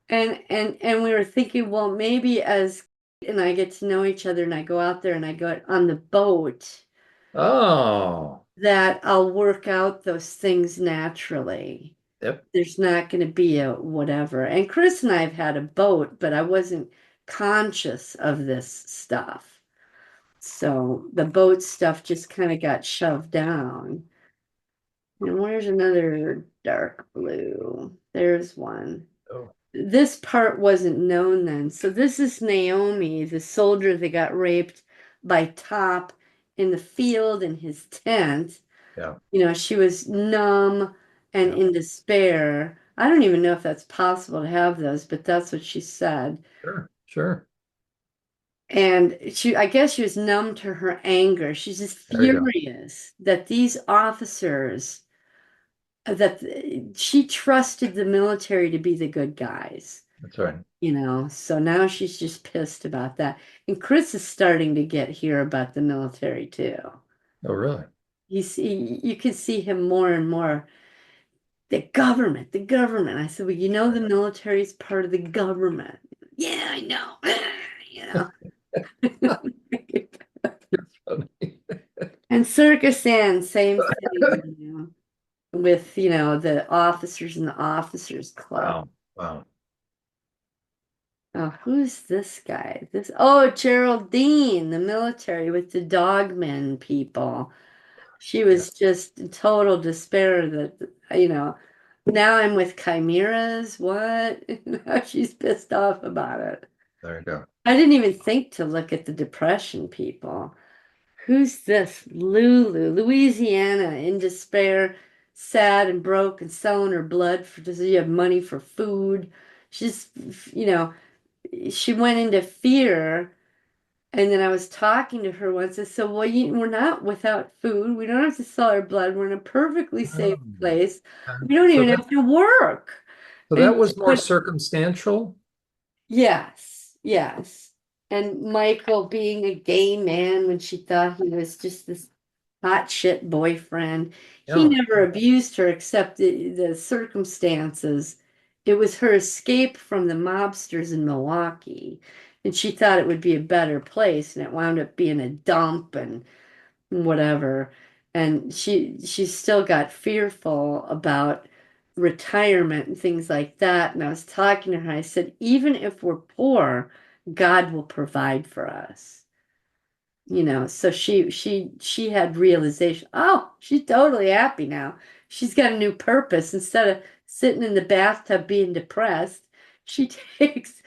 And we were thinking, well, maybe as and I get to know each other and I go out there and I go on the boat, Oh. that I'll work out those things naturally. Yep. There's not going to be a whatever. And Chris and I have had a boat, but I wasn't conscious of this stuff. So the boat stuff just kind of got shoved down. And where's another dark blue? There's one. Oh. This part wasn't known then. So this is Naomi, the soldier that got raped by Top in the field in his tent. Yeah. She was numb and Yeah. in despair. I don't even know if that's possible to have those, but that's what she said. Sure. Sure. And I guess she was numb to her anger. She's just There you go. furious that these officers, that she trusted the military to be the good guys, That's right. So now she's just pissed about that. And Chris is starting to get here about the military too. Oh, really? You can see him more and more. The government, the government. I said, well, the military is part of the government. Yeah, I know. And Circus Ann, same thing, with, the officers in the officers club. Wow. Wow. Oh, who's this guy? Oh, Geraldine, the military with the dogmen people. She Yeah. was just in total despair that, now I'm with chimeras. What? Now she's pissed off about it. There you go. I didn't even think to look at the depression people. Who's this? Lulu, Louisiana, in despair, sad and broke and selling her blood for does she have money for food? She's, she went into fear. And then I was talking to her once. I said, well, we're not without food. We don't have to sell our blood. We're in a perfectly safe Oh. place. Uh, We don't So even that have to work. so And that was more circumstantial. yes, yes. And Michael being a gay man when she thought he was just this hot shit boyfriend. He Yeah. never abused her except the circumstances. It was her escape from the mobsters in Milwaukee, and she thought it would be a better place, and it wound up being a dump and whatever. And she still got fearful about retirement and things like that. And I was talking to her, I said, even if we're poor, God will provide for us. So she had realization. Oh, she's totally happy now. She's got a new purpose. Instead of sitting in the bathtub being depressed, she takes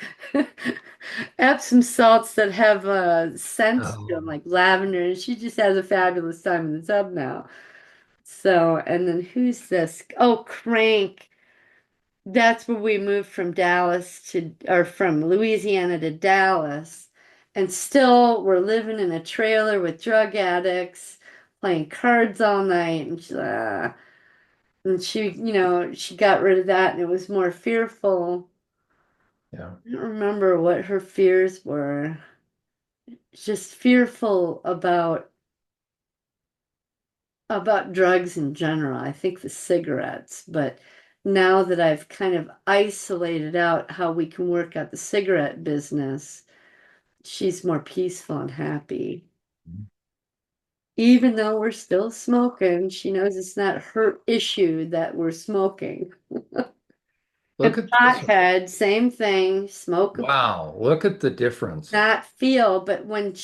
Epsom salts that have scents to them, Oh, like lavender, and she just has a fabulous time in the tub now. So, and then who's this? Oh, Crank. That's where we moved from Dallas to, or from Louisiana to Dallas. And still, we're living in a trailer with drug addicts, playing cards all night. And she got rid of that and it was more fearful. yeah. I don't remember what her fears were. Just fearful about drugs in general. I think the cigarettes, but now that I've kind of isolated out how we can work out the cigarette business, she's more peaceful and happy. Even though we're still smoking, she knows it's not her issue that we're smoking. And Look at this one. pothead, same thing, smoke a Wow, look at the difference. not feel, but when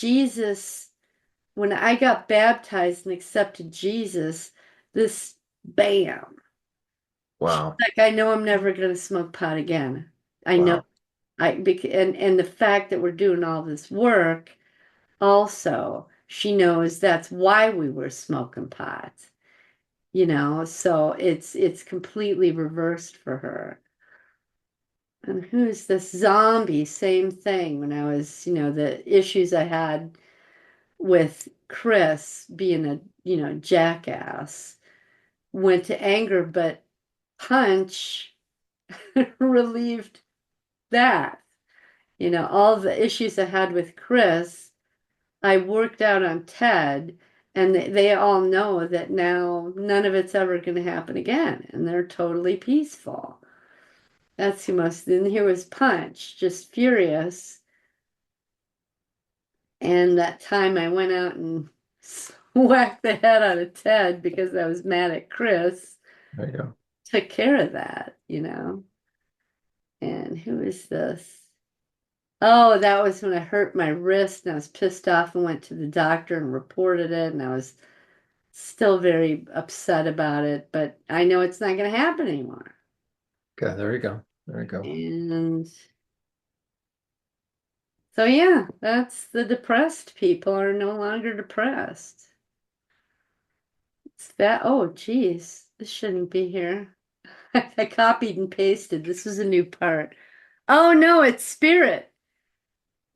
I got baptized and accepted Jesus, this bam. She's Wow, like, I know I'm never going to smoke pot again. I know wow. and the fact that we're doing all this work also, she knows that's why we were smoking pot, so it's completely reversed for her. And who's this zombie? Same thing when I was, the issues I had with Chris being a, jackass, went to anger, but punch relieved that. All the issues I had with Chris, I worked out on Ted, and they all know that now none of it's ever going to happen again, and they're totally peaceful. That's who most. Then here was Punch, just furious. And that time I went out and whacked the head out of Ted because I was mad at Chris, There you go. took care of that. And who is this? Oh, that was when I hurt my wrist and I was pissed off and went to the doctor and reported it. And I was still very upset about it, but I know it's not going to happen anymore. Okay, there you go. There you go. And so, yeah, that's the depressed people are no longer depressed. It's that, oh, geez, this shouldn't be here. I copied and pasted. This was a new part. Oh, no, it's Spirit.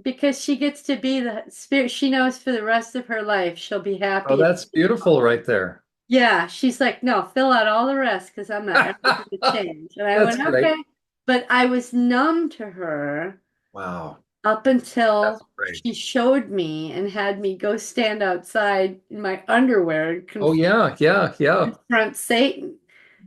Because she gets to be the spirit. She knows for the rest of her life she'll be Oh, happy. that's beautiful right there. Yeah, she's like, no, fill out all the rest because I'm not ever going to change. And I That's went, okay. great. But I was numb to her Wow, up that's until great. she showed me and had me go stand outside in my underwear and Oh yeah, yeah, yeah. confront Satan.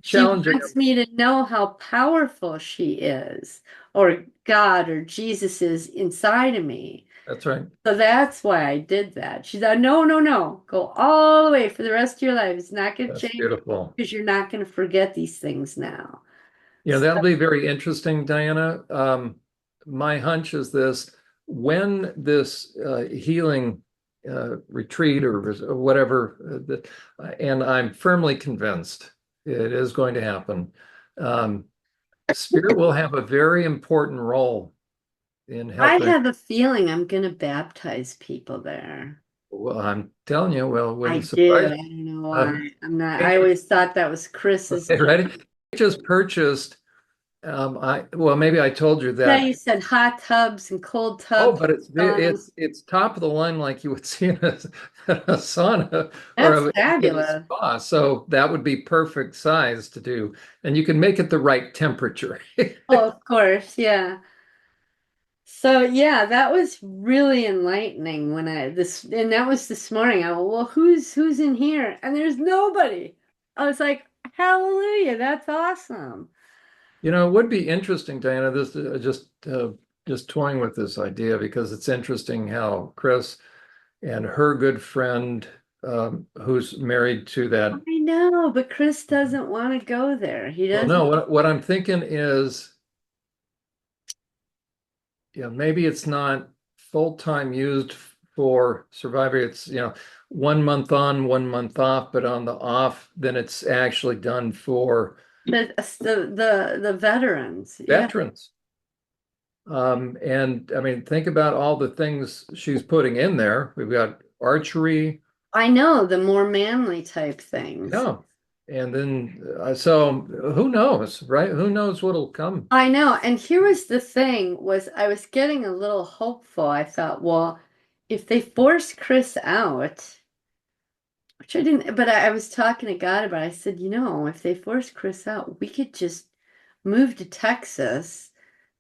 She Challenging wants them. me to know how powerful she is, or God or Jesus is inside of me. That's right. So that's why I did that. She said, no, no, no. Go all the way for the rest of your life. It's not going to That's change beautiful. because you're not going to forget these things now. Yeah, that'll be very interesting, Diana. My hunch is this: when this healing retreat or whatever, and I'm firmly convinced it is going to happen. Um, Spirit will have a very important role in I helping. have a feeling I'm going to baptize people there. Well, I'm telling you, well, I wouldn't do. surprise I don't know me. why. I'm not. I always thought that was Chris's Okay, job. ready? I just purchased. Well, maybe I told you Yeah, that. you said hot tubs and cold Oh, tubs, but it's saunas. it's top of the line like you would see in a sauna or That's in a fabulous. spa. So that would be perfect size to do, and you can make it the right temperature. Oh, of course. Yeah. So yeah, that was really enlightening when and that was this morning. I went, well, who's in here? And there's nobody. I was like, hallelujah, that's awesome. You know, it would be interesting, Diana, this just toying with this idea because it's interesting how Chris and her good friend, who's married to that. I know, but Chris doesn't want to go there. He Well, no, doesn't. what I'm thinking is, maybe it's not full-time used for Survivor. It's, 1 month on, 1 month off, but on the off, then it's actually done for The veterans. Yeah. veterans. And I mean, think about all the things she's putting in there. We've got archery, I know, the more manly type things. yeah. And then, so who knows, right? Who knows what'll come? I know. And here was the thing was I was getting a little hopeful. I thought, well, if they force Chris out, which I didn't, but I was talking to God about it. I said, if they force Chris out, we could just move to Texas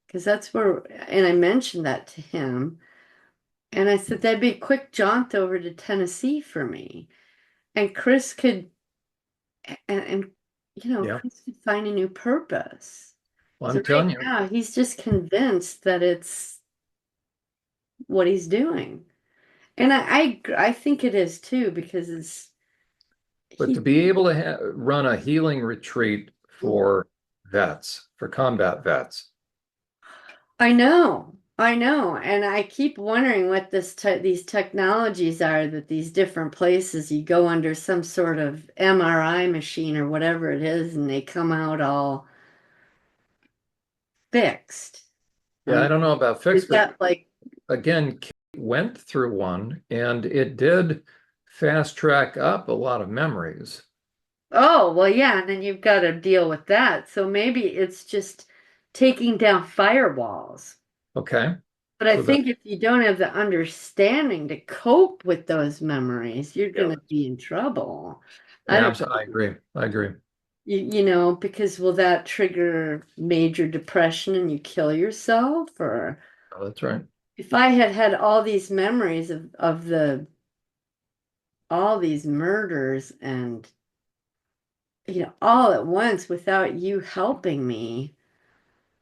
because that's where, and I mentioned that to him. And I said, that'd be a quick jaunt over to Tennessee for me. And Chris could, and Yeah. Chris could find a new purpose. Well, So I'm right telling you, now, he's just convinced that it's what he's doing. And I think it is too, because but to he, be able to run a healing retreat for vets, for combat vets. I know. And I keep wondering what these technologies are that these different places you go under some sort of MRI machine or whatever it is, and they come out all fixed. Yeah, I Um, don't know about is fixed, but that like, again, Kate went through one and it did fast track up a lot of memories. oh, well, yeah, and then you've got to deal with that. So maybe it's just taking down firewalls. Okay. But I So that, think if you don't have the understanding to cope with those memories, you're yeah, going to be in trouble. I don't I agree. I agree. because will that trigger major depression and you kill yourself? Or Oh, that's right. if I had had all these memories of all these murders and, all at once without you helping me,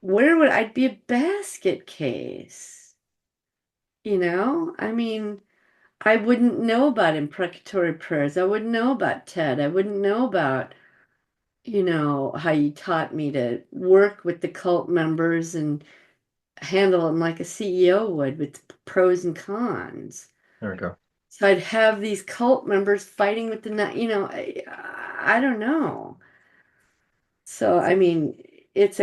where would I'd be a basket case? I mean, I wouldn't know about imprecatory prayers. I wouldn't know about TED. I wouldn't know about, how you taught me to work with the cult members and handle them like a CEO would with pros and cons. There we go. So I'd have these cult members fighting with I don't know. So, I mean, it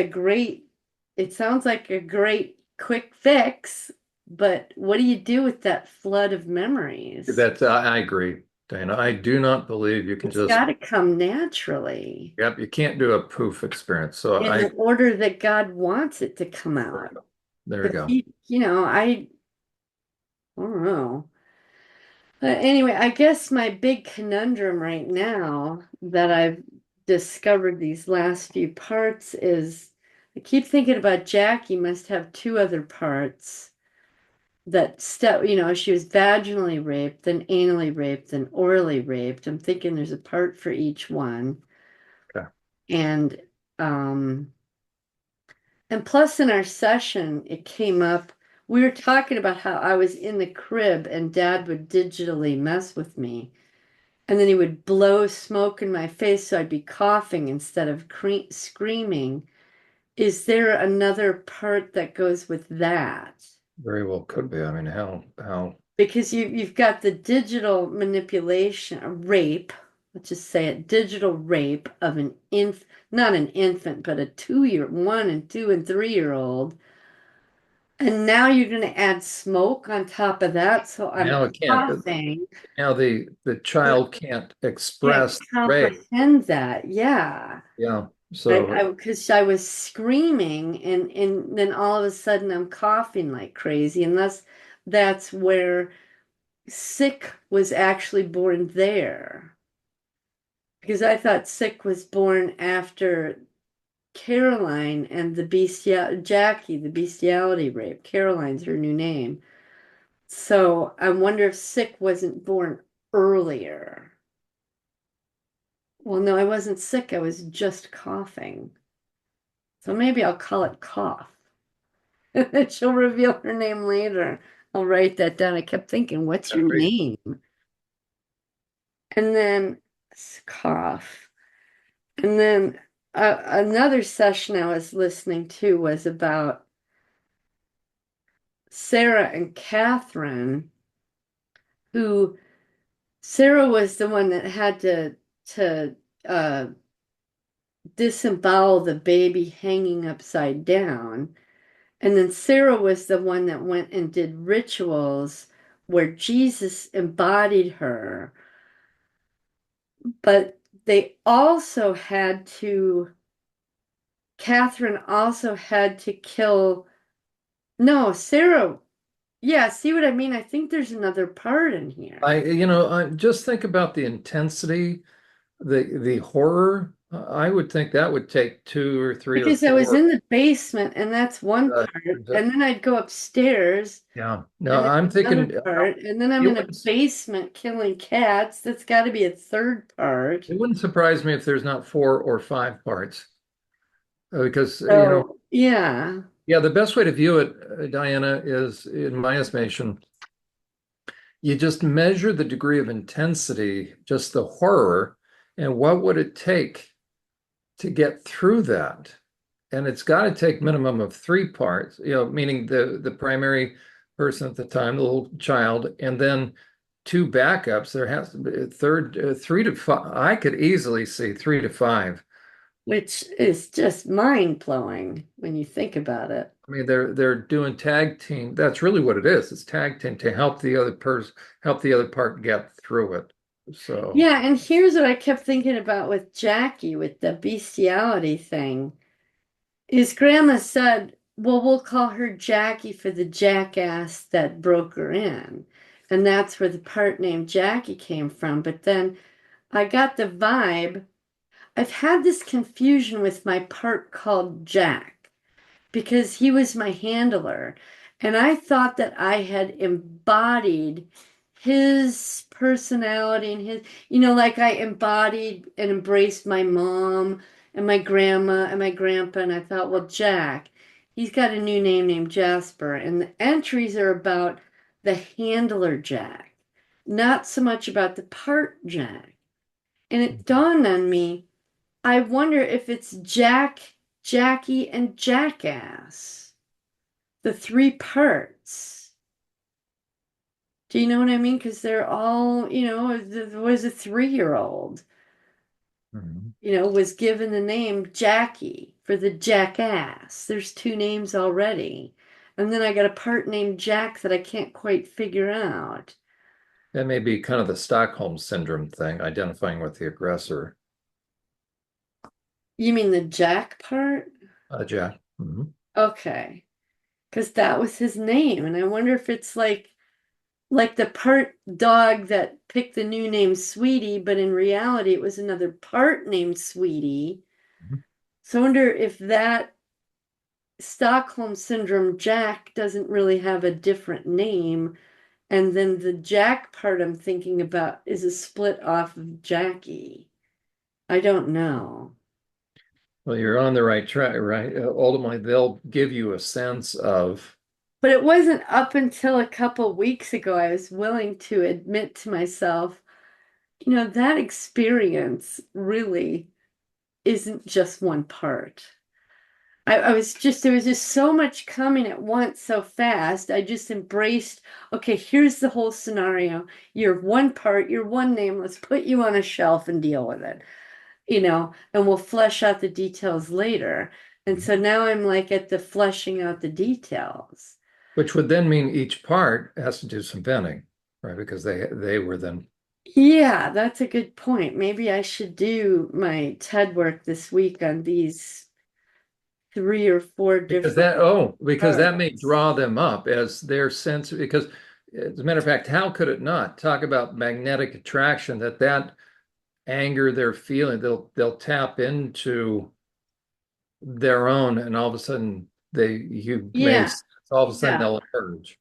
sounds like a great quick fix, but what do you do with that flood of memories? That's, I agree, Dana. I do not believe you can It's just, got to come naturally yep, you can't do a poof experience. So in the order that God wants it to come out. there we But go. I don't know. But anyway, I guess my big conundrum right now that I've discovered these last few parts is I keep thinking about Jackie must have two other parts she was vaginally raped, then anally raped, then orally raped. I'm thinking there's a part for each one. Okay. And um and plus in our session it came up we were talking about how I was in the crib and Dad would digitally mess with me. And then he would blow smoke in my face, so I'd be coughing instead of screaming. Is there another part that goes with that? Very well could be. I mean, how, Because you've got the digital manipulation, rape, let's just say it, digital rape of not an infant, but a 1 and 2 and 3-year old. And now you're going to add smoke on top of that, so I'm now it can't, coughing. now the child can't Can't express rape. comprehend that. Yeah. Yeah. So Because I was screaming and then all of a sudden I'm coughing like crazy. And that's where sick was actually born there. Because I thought sick was born after Caroline and the Jackie, the bestiality rape. Caroline's her new name. So I wonder if Sick wasn't born earlier. Well, no, I wasn't sick. I was just coughing. So maybe I'll call it Cough. She'll reveal her name later. I'll write that down. I kept thinking, what's your Great. name? And then Cough. And then another session I was listening to was about Sarah and Catherine, who Sarah was the one that had to uh, disembowel the baby hanging upside down. And then Sarah was the one that went and did rituals where Jesus embodied her. But they also had to, Catherine also had to kill, no, Sarah, yeah, see what I mean? I think there's another part in here. I just think about the intensity, the horror. I would think that would take two or three or Because I was four. in the basement, and that's one Uh, part, and then I'd go upstairs, yeah. No, and that's I'm another thinking part, and then I'm it in a wouldn't, basement killing cats. That's got to be a third part. it wouldn't surprise me if there's not four or five parts. Because, So, yeah. yeah, the best way to view it, Diana, is, in my estimation, you just measure the degree of intensity, just the horror, and what would it take to get through that? And it's got to take minimum of three parts, meaning the primary person at the time, the little child, and then two backups. There has to be a third, 3 to 5. I could easily see 3 to 5. Which is just mind-blowing when you think about it. I mean, they're doing tag team. That's really what it is. It's tag team to help the other person, help the other part get through it. So, Yeah, and here's what I kept thinking about with Jackie, with the bestiality thing. His grandma said, well, we'll call her Jackie for the jackass that broke her in. And that's where the part name Jackie came from. But then I got the vibe. I've had this confusion with my part called Jack because he was my handler. And I thought that I had embodied his personality and his, like I embodied and embraced my mom and my grandma and my grandpa. And I thought, well, Jack, he's got a new name named Jasper. And the entries are about the handler Jack, not so much about the part Jack. And it dawned on me, I wonder if it's Jack, Jackie, and Jackass, the three parts. Do you know what I mean? Because they're all, there was a 3-year-old, mhm. was given the name Jackie for the jackass. There's two names already. And then I got a part named Jack that I can't quite figure out. That may be kind of the Stockholm syndrome thing, identifying with the aggressor, You mean the Jack part? Jack. Mhm. Okay. Because that was his name. And I wonder if it's like the part dog that picked the new name Sweetie, but in reality it was another part named Sweetie. Mhm. So I wonder if that Stockholm Syndrome Jack doesn't really have a different name. And then the Jack part I'm thinking about is a split off of Jackie. I don't know. Well, you're on the right track, right? Ultimately, they'll give you a sense of, But it wasn't up until a couple weeks ago I was willing to admit to myself, that experience really isn't just one part. There was just so much coming at once so fast. I just embraced, okay, here's the whole scenario. You're one part, you're one name. Let's put you on a shelf and deal with it, and we'll flesh out the details later. And so now I'm like at the fleshing out the details. which would then mean each part has to do some venting, right? Because they were then, Yeah, that's a good point. Maybe I should do my TED work this week on these 3 or 4 different because that may parts. draw them up as their sense. Because, as a matter of fact, how could it not talk about magnetic attraction? That anger they're feeling, they'll tap into their own, and all of a sudden you may Yeah. all of a sudden Yeah. they'll emerge.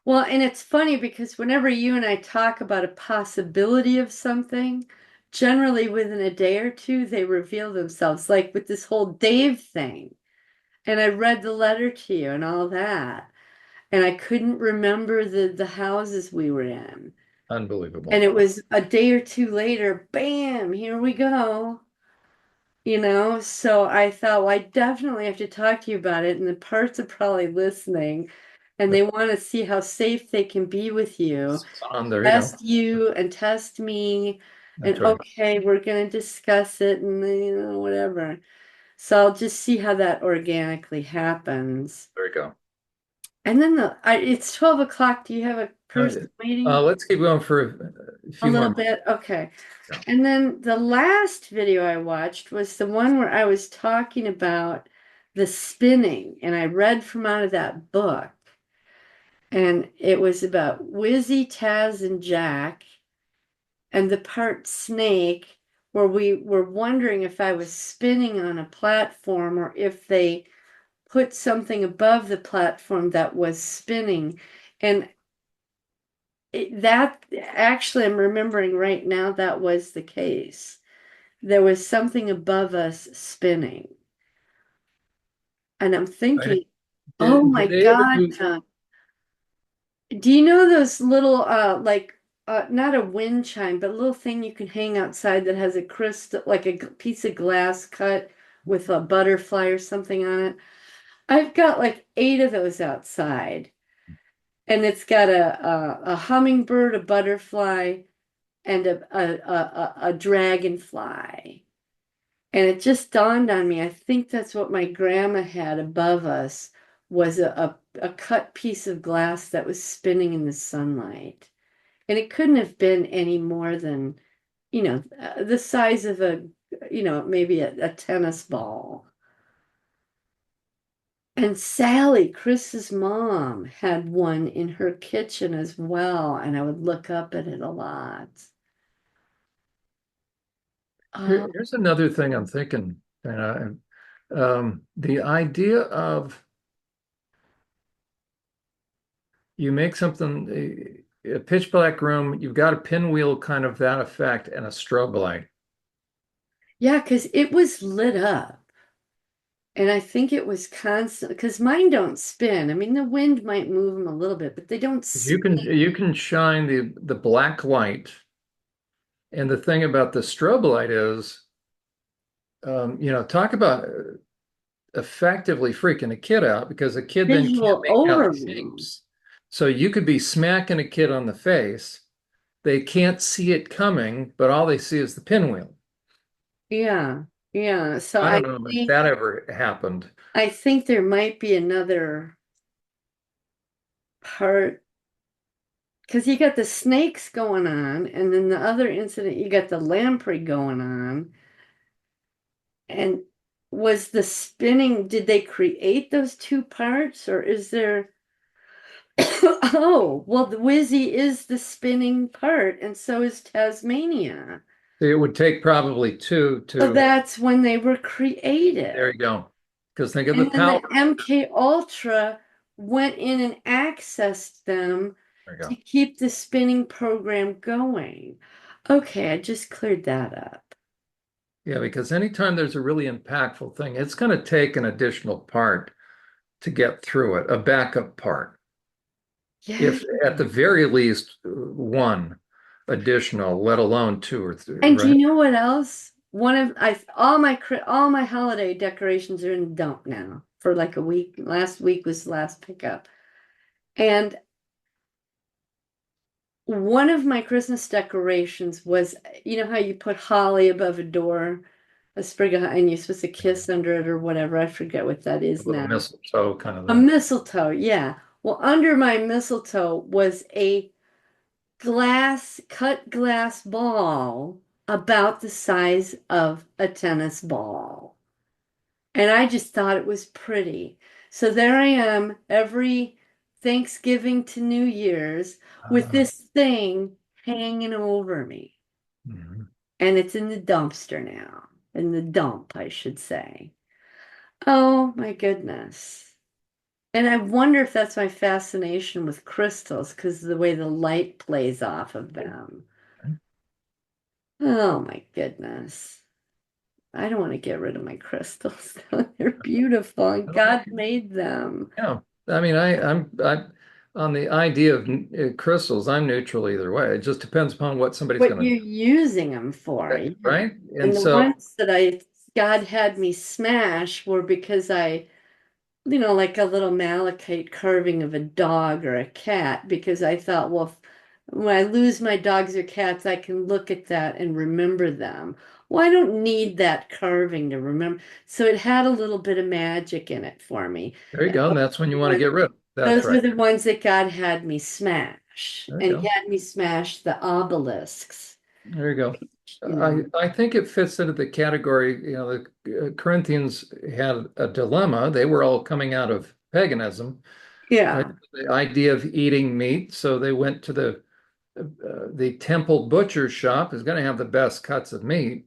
Well, and it's funny because whenever you and I talk about a possibility of something, generally within a day or two, they reveal themselves, like with this whole Dave thing. And I read the letter to you and all that. And I couldn't remember the houses we were in. And Unbelievable. it was a day or two later, bam, here we go. So I thought, well, I definitely have to talk to you about it. And the parts are probably listening and they want to see how safe they can be with you, It's on, there you go. test you and test me. That's And right. okay, we're going to discuss it and whatever. So I'll just see how that organically happens. There you go. And then it's 12 o'clock. Do you have a person waiting? Let's keep going for a A few more little minutes. bit? Okay. Yeah. And then the last video I watched was the one where I was talking about the spinning, and I read from out of that book. And it was about Wizzy, Taz, and Jack, and the part snake, where we were wondering if I was spinning on a platform or if they put something above the platform that was spinning. And that actually, I'm remembering right now, that was the case. There was something above us spinning. And I'm Right. thinking, oh Did my they ever God, do? John, do you know those little, like, not a wind chime, but a little thing you can hang outside that has a crystal, like a piece of glass cut with a butterfly or something on it? I've got like 8 of those outside. And it's got a hummingbird, a butterfly, and a dragonfly. And it just dawned on me, I think that's what my grandma had above us was a cut piece of glass that was spinning in the sunlight. And it couldn't have been any more than, the size of maybe a tennis ball. And Sally, Chris's mom, had one in her kitchen as well, and I would look up at it a lot. Oh, Here's another thing I'm thinking, and the idea of you make something a pitch black room, you've got a pinwheel kind of that effect and a strobe light. yeah, because it was lit up. And I think it was constant, because mine don't spin. I mean, the wind might move them a little bit, but they don't spin. You can shine the black light, and the thing about the strobe light is, talk about effectively freaking a kid out because a kid then can't Visual make out the overload. shapes. So you could be smacking a kid on the face. They can't see it coming, but all they see is the pinwheel. Yeah, yeah. So I I don't know if think that ever happened. I think there might be another part because you got the snakes going on, and then the other incident, you got the lamprey going on. And was the spinning, did they create those two parts, or is there? Oh, well, the Wizzy is the spinning part, and so is Tasmania. It would take probably two So to, that's when they were there created. you go. Because think of the And then the power. MK Ultra went in and accessed them There you to go. keep the spinning program going. Okay, I just cleared that up. Yeah, because anytime there's a really impactful thing, it's going to take an additional part to get through it, a backup part. Yeah. If at the very least one additional, let alone two or three, And do right? you know what else? One of I all my holiday decorations are in the dump now for like a week. Last week was the last pickup. And one of my Christmas decorations was, you know how you put holly above a door, a sprig of, and you're supposed to kiss under it or whatever. I forget what that A is little now. mistletoe kind of A thing. mistletoe, yeah. Well, under my mistletoe was a cut glass ball about the size of a tennis ball. And I just thought it was pretty. So there I am every Thanksgiving to New Year's with Ah, this thing hanging over me. mhm. And it's in the dumpster now. In the dump, I should say. Oh my goodness. And I wonder if that's my fascination with crystals, because of the way the light plays off of them. Oh my goodness. I don't want to get rid of my crystals. They're beautiful and God made them. Yeah, I mean, I'm on the idea of crystals. I'm neutral either way. It just depends upon what somebody's What going to you're using them for. do, Yeah. right? And And the so ones that God had me smash were because like a little malachite carving of a dog or a cat, because I thought, well, when I lose my dogs or cats, I can look at that and remember them. Well, I don't need that carving to remember. So it had a little bit of magic in it for me. there you And go, and that's when you want to those get rid of. That's those were right. the ones that God had me smash. There you And he go. had me smash the obelisks, There you go. you know. I think it fits into the category, the Corinthians had a dilemma. They were all coming out of paganism, right? Yeah. The idea of eating meat, so they went to the temple butcher shop is going to have the best cuts of meat.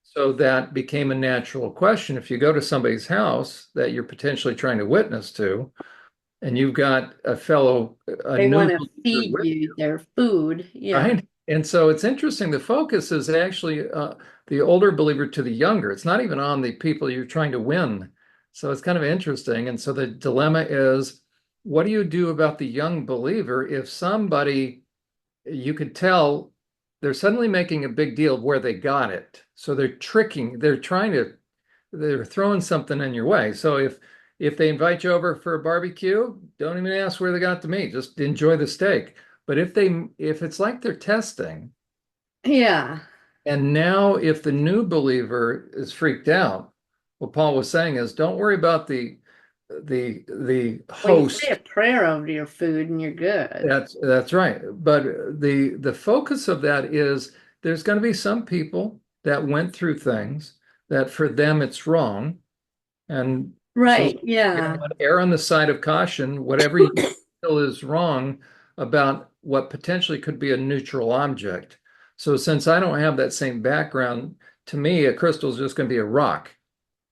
So that became a natural question. If you go to somebody's house that you're potentially trying to witness to, and you've got a They new want to believer feed with you you, their food. Yeah. right? And so it's interesting. The focus is actually the older believer to the younger. It's not even on the people you're trying to win. So it's kind of interesting. And so the dilemma is, what do you do about the young believer if somebody you could tell they're suddenly making a big deal of where they got it. So they're throwing something in your way. So if they invite you over for a barbecue, don't even ask where they got the meat. Just enjoy the steak. But if it's like they're testing, Yeah. and now if the new believer is freaked out, what Paul was saying is don't worry about the Well, you say a host. prayer over your food and you're good. That's right. But the focus of that is there's going to be some people that went through things that for them it's wrong. And so, Right. Yeah. err on the side of caution, whatever you feel is wrong about what potentially could be a neutral object. So since I don't have that same background, to me, a crystal is just going to be a rock.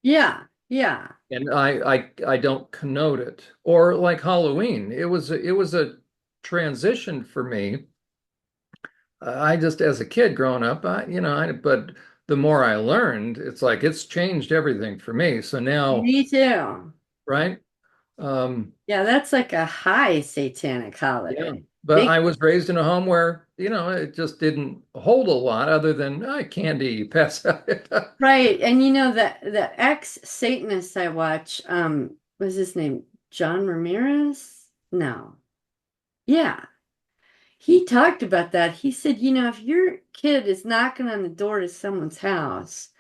Yeah. Yeah. And I don't connote it. Or like Halloween, it was a transition for me. I just as a kid growing up, but the more I learned, it's like it's changed everything for me. So now, Me too. right? Um, Yeah, that's like a high satanic yeah. holiday. But Big. I was raised in a home where, it just didn't hold a lot other than candy, you pass out. Right. And the ex-Satanist I watch, was his name John Ramirez? No. Yeah. He talked about that. He said, if your kid is knocking on the door to someone's house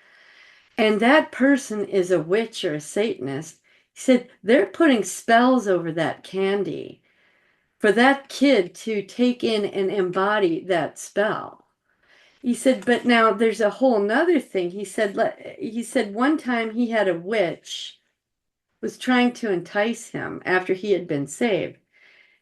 and that person is a witch or a Satanist, he said they're putting spells over that candy for that kid to take in and embody that spell. He said, but now there's a whole nother thing. He said one time he had a witch was trying to entice him after he had been saved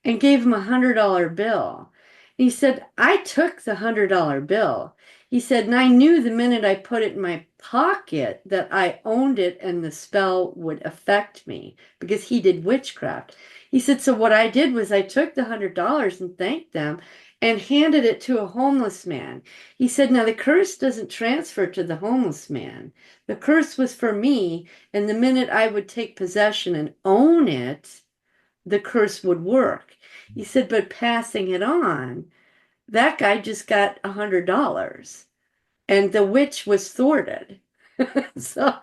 and gave him $100 bill. He said, I took the $100 bill. He said, and I knew the minute I put it in my pocket that I owned it and the spell would affect me because he did witchcraft. He said, so what I did was I took the $100 and thanked them and handed it to a homeless man. He said, now the curse doesn't transfer to the homeless man. The curse was for me, and the minute I would take possession and own it, the curse would work. He said, but passing it on, that guy just got $100 and the witch was thwarted. So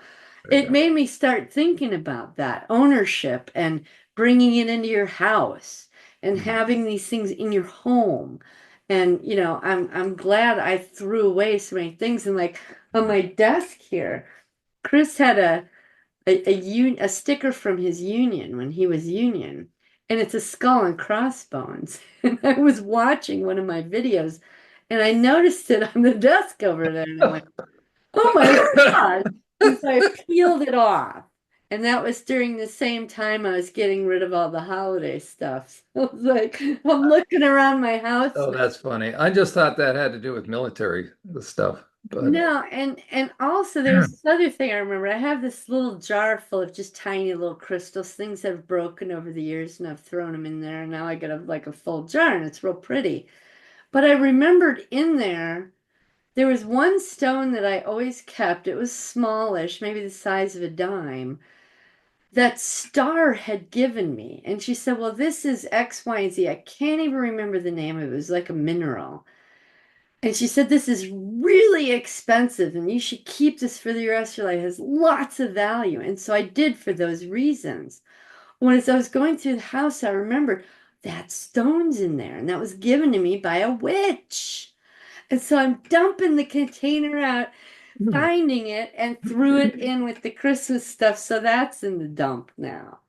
There you it go. made me start thinking about that ownership and bringing it into your house and Mhm. having these things in your home. And I'm glad I threw away so many things. And like on my desk here, Chris had a sticker from his union when he was union, and it's a skull and crossbones. And I was watching one of my videos, and I noticed it on the desk over there, and I went, "Oh my God!" And so I peeled it off, and that was during the same time I was getting rid of all the holiday stuff. So I was like, I'm looking around my house Oh, now. that's funny. I just thought that had to do with military stuff. but No, and also there was this other thing I remember. I have this little jar full of just tiny little crystals, things that have broken over the years, and I've thrown them in there, and now I got like a full jar, and it's real pretty. But I remembered in there was one stone that I always kept. It was smallish, maybe the size of a dime, that Star had given me. And she said, "Well, this is X, Y, and Z." I can't even remember the name of it. It was like a mineral. And she said, "This is really expensive and you should keep this for the rest of your life. It has lots of value." And so I did for those reasons. When as I was going through the house, I remembered that stone's in there and that was given to me by a witch. And so I'm dumping the container out, finding it, and threw it in with the Christmas stuff. So that's in the dump now.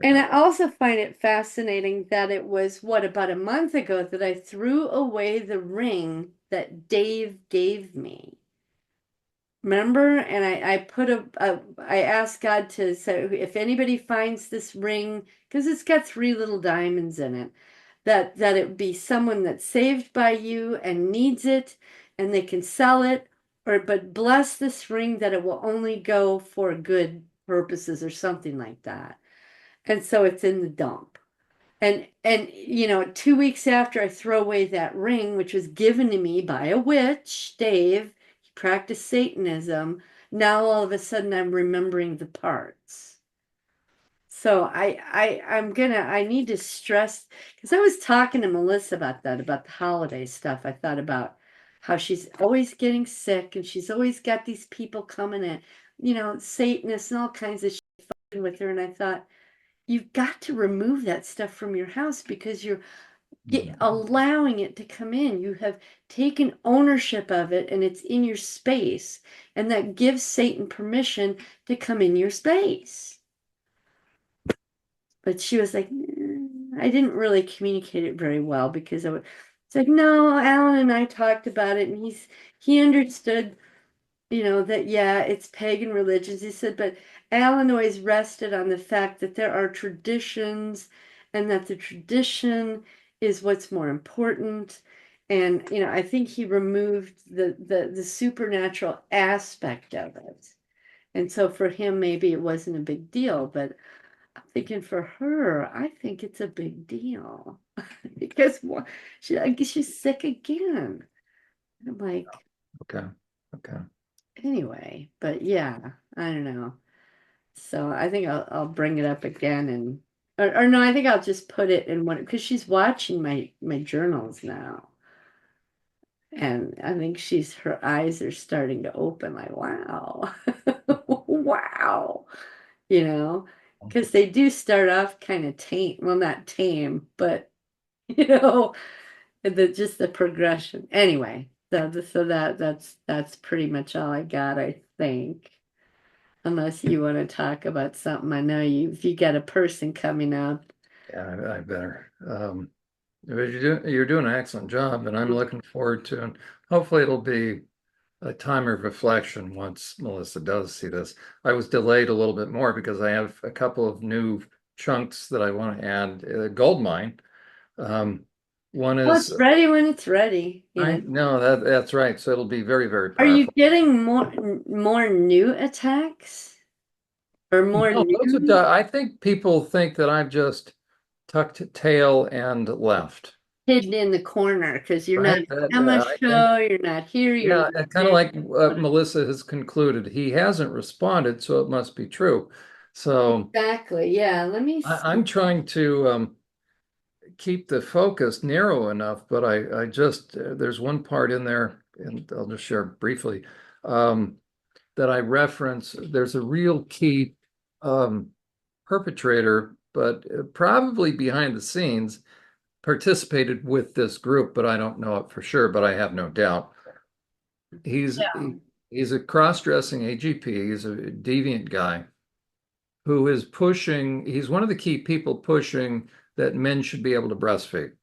And I also find it fascinating that it was, what, about a month ago that I threw away the ring that Dave gave me. Remember? And I put I asked God to say, if anybody finds this ring, because it's got three little diamonds in it, that it would be someone that's saved by you and needs it, and they can sell it, or but bless this ring that it will only go for good purposes or something like that. And so it's in the dump. And 2 weeks after I throw away that ring, which was given to me by a witch, Dave, he practiced Satanism. Now all of a sudden I'm remembering the parts. So I need to stress because I was talking to Melissa about that, about the holiday stuff. I thought about how she's always getting sick and she's always got these people coming in, Satanists and all kinds of shit with her. And I thought, you've got to remove that stuff from your house because you're allowing it to come in. You have taken ownership of it and it's in your space. And that gives Satan permission to come in your space. But she was like, I didn't really communicate it very well because it's like, no, Alan and I talked about it and he understood that, yeah, it's pagan religions. He said, but Alan always rested on the fact that there are traditions and that the tradition is what's more important. And, I think he removed the supernatural aspect of it. And so for him, maybe it wasn't a big deal, but I'm thinking for her, I think it's a big deal because I guess she's sick again. And I'm like, okay, okay. anyway, but yeah, I don't know. So I think I'll bring it up again or no, I think I'll just put it in one because she's watching my journals now. And I think her eyes are starting to open like, wow. Wow. You know, because they do start off kind of tame, well, not tame, but you know, just the progression. Anyway, that's pretty much all I got, I think. Unless you want to talk about something. I know if you got a person coming up. Yeah, I better. But you're doing an excellent job, and I'm looking forward to, and hopefully it'll be a time of reflection once Melissa does see this. I was delayed a little bit more because I have a couple of new chunks that I want to add. Gold mine. One Well, is it's ready when it's ready, I no, that's right. So it'll be very, very Are you powerful. getting more new attacks or more No, new I think people think that I've just tucked tail and left, hidden in the corner because you're not right? on my I think, show, you're not here, you're yeah, not kind of there. like what Melissa has concluded. He hasn't responded, so it must be true. So Exactly. Yeah. Let me I'm see. trying to keep the focus narrow enough, but I just, there's one part in there, and I'll just share briefly, um, that I reference. There's a real key um, perpetrator, but probably behind the scenes participated with this group, but I don't know it for sure, but I have no doubt. He's Yeah. he, he's a cross-dressing AGP. He's a deviant guy who is pushing, he's one of the key people pushing that men should be able to breastfeed.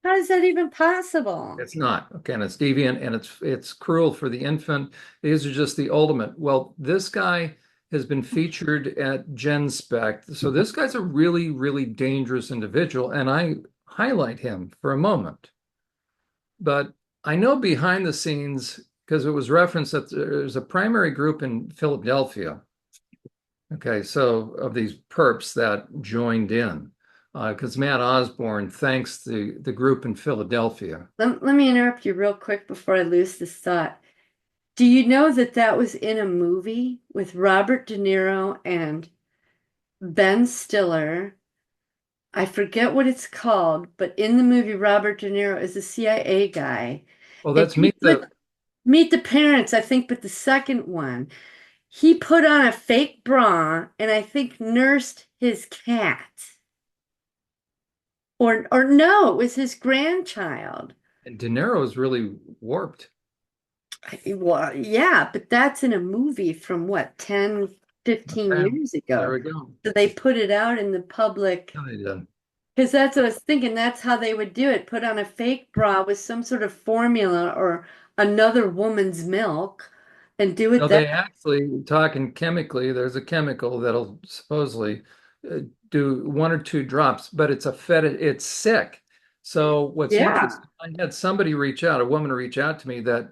How is that even possible? It's not. Okay, and it's deviant and it's cruel for the infant. These are just the ultimate. Well, this guy has been featured at GenSpec. So this guy's a really, really dangerous individual, and I highlight him for a moment. But I know behind the scenes, because it was referenced that there's a primary group in Philadelphia. Okay, so of these perps that joined in, because Matt Osborne thanks the group in Philadelphia. Let me interrupt you real quick before I lose this thought. Do you know that that was in a movie with Robert De Niro and Ben Stiller? I forget what it's called, but in the movie, Robert De Niro is a CIA guy. Well, And that's he Meet the. put Meet the Parents, I think, but the second one, he put on a fake bra and I think nursed his cat. Or no, it was his grandchild. And De Niro's really warped. Well, yeah, but that's in a movie from what, 10, 15 Okay, years there ago. we go. So they put it out in the public Yeah, they did. because that's what I was thinking. That's how they would do it. Put on a fake bra with some sort of formula or another woman's milk and do it No, that. they actually, talking chemically, there's a chemical that'll supposedly uh, do one or two drops, but it's a it's sick. So what's Yeah. interesting, I had somebody reach out, a woman reach out to me that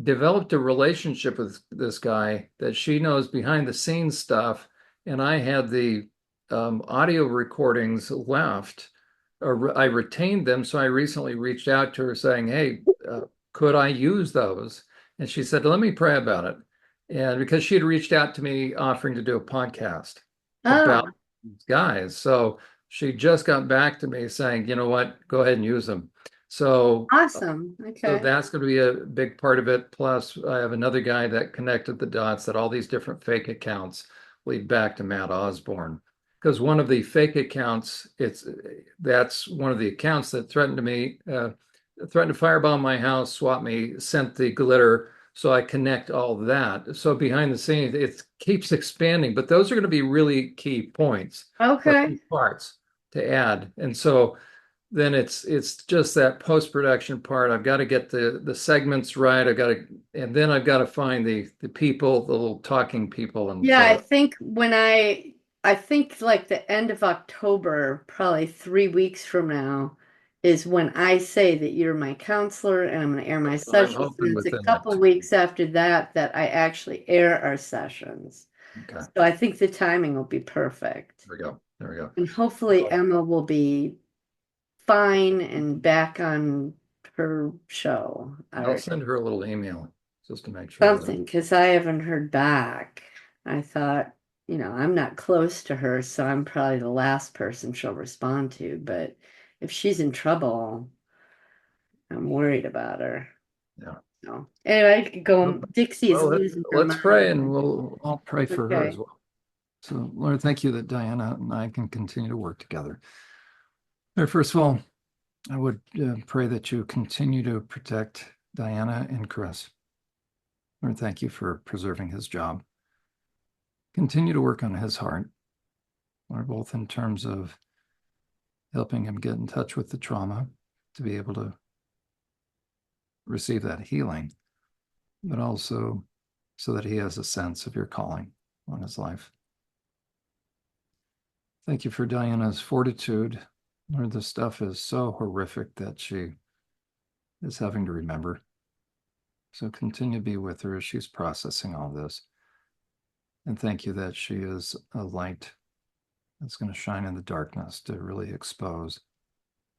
developed a relationship with this guy that she knows behind the scenes stuff, and I had the audio recordings left, or I retained them. So I recently reached out to her saying, "Hey, could I use those?" And she said, "Let me pray about it." And because she had reached out to me offering to do a podcast Oh, about these guys, so she just got back to me saying, "You know what? Go ahead and use them." So awesome. so Okay. that's going to be a big part of it. Plus, I have another guy that connected the dots that all these different fake accounts lead back to Matt Osborne. Because one of the fake accounts, that's one of the accounts that threatened to firebomb my house, swap me, sent the glitter. So I connect all that. So behind the scenes, it keeps expanding, but those are going to be really key points or key Okay. parts to add. And so then it's just that post-production part. I've got to get the segments right. And then I've got to find the people, the little talking people, and Yeah, I so think I think like the end of October, probably 3 weeks from now, is when I say that you're my counselor and I'm going to air my that's what I'm sessions. And hoping it's a within that. couple weeks after that that I actually air our sessions. Okay, So I think the timing will be perfect. there we go. There we go. And hopefully So Emma will be fine and back on her show I'll or send her a little email just to make sure that something, because I haven't heard back. I thought, I'm not close to her, so I'm probably the last person she'll respond to. But if she's in trouble, I'm worried about her. yeah. So anyway, I could go. Well, Dixie is losing her let's pray mind. and I'll pray for her as Okay. well. So Lord, thank you that Diana and I can continue to work together. Lord, first of all, I would pray that you continue to protect Diana and Chris. Lord, thank you for preserving his job. Continue to work on his heart, Lord, both in terms of helping him get in touch with the trauma to be able to receive that healing, but also so that he has a sense of your calling on his life. Thank you for Diana's fortitude. Lord, this stuff is so horrific that she is having to remember. So continue to be with her as she's processing all this. And thank you that she is a light that's going to shine in the darkness to really expose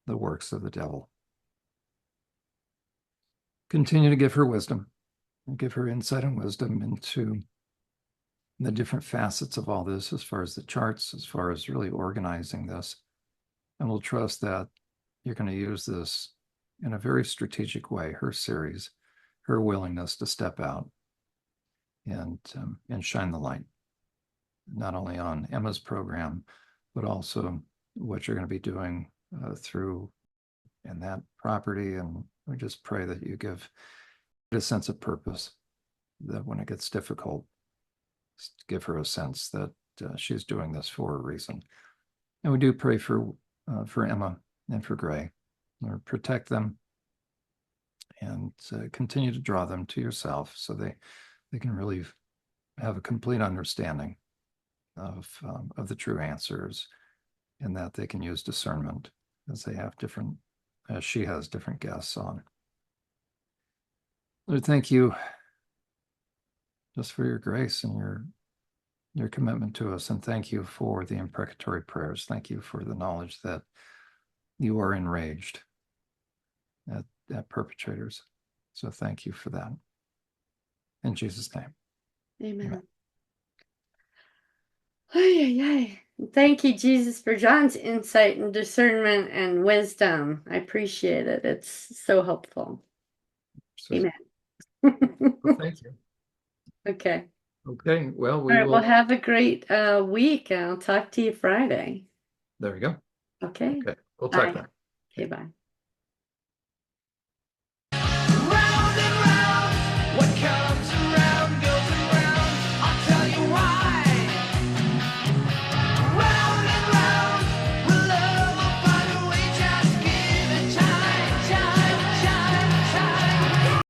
the works of the devil. Continue to give her wisdom and give her insight and wisdom into the different facets of all this, as far as the charts, as far as really organizing this. And we'll trust that you're going to use this in a very strategic way, her series, her willingness to step out and shine the light, not only on Emma's program, but also what you're going to be doing through in that property. And we just pray that you give a sense of purpose, that when it gets difficult, give her a sense that she's doing this for a reason. And we do pray for Emma and for Gray. Lord, protect them and continue to draw them to yourself so they can really have a complete understanding of the true answers, and that they can use discernment as they have different, as she has different guests on. Lord, thank you just for your grace and your commitment to us. And thank you for the imprecatory prayers. Thank you for the knowledge that you are enraged at perpetrators. So thank you for that. In Jesus' name. Amen. Ay, ay, ay. Thank you, Jesus, for John's insight and discernment and wisdom. I appreciate it. It's so helpful. So, Amen. thank you. Okay. Okay. Well, All we right. Well, will. have a great week. I'll talk to you Friday. There we go. Okay. Okay. We'll talk Bye. then. Okay, Okay. bye.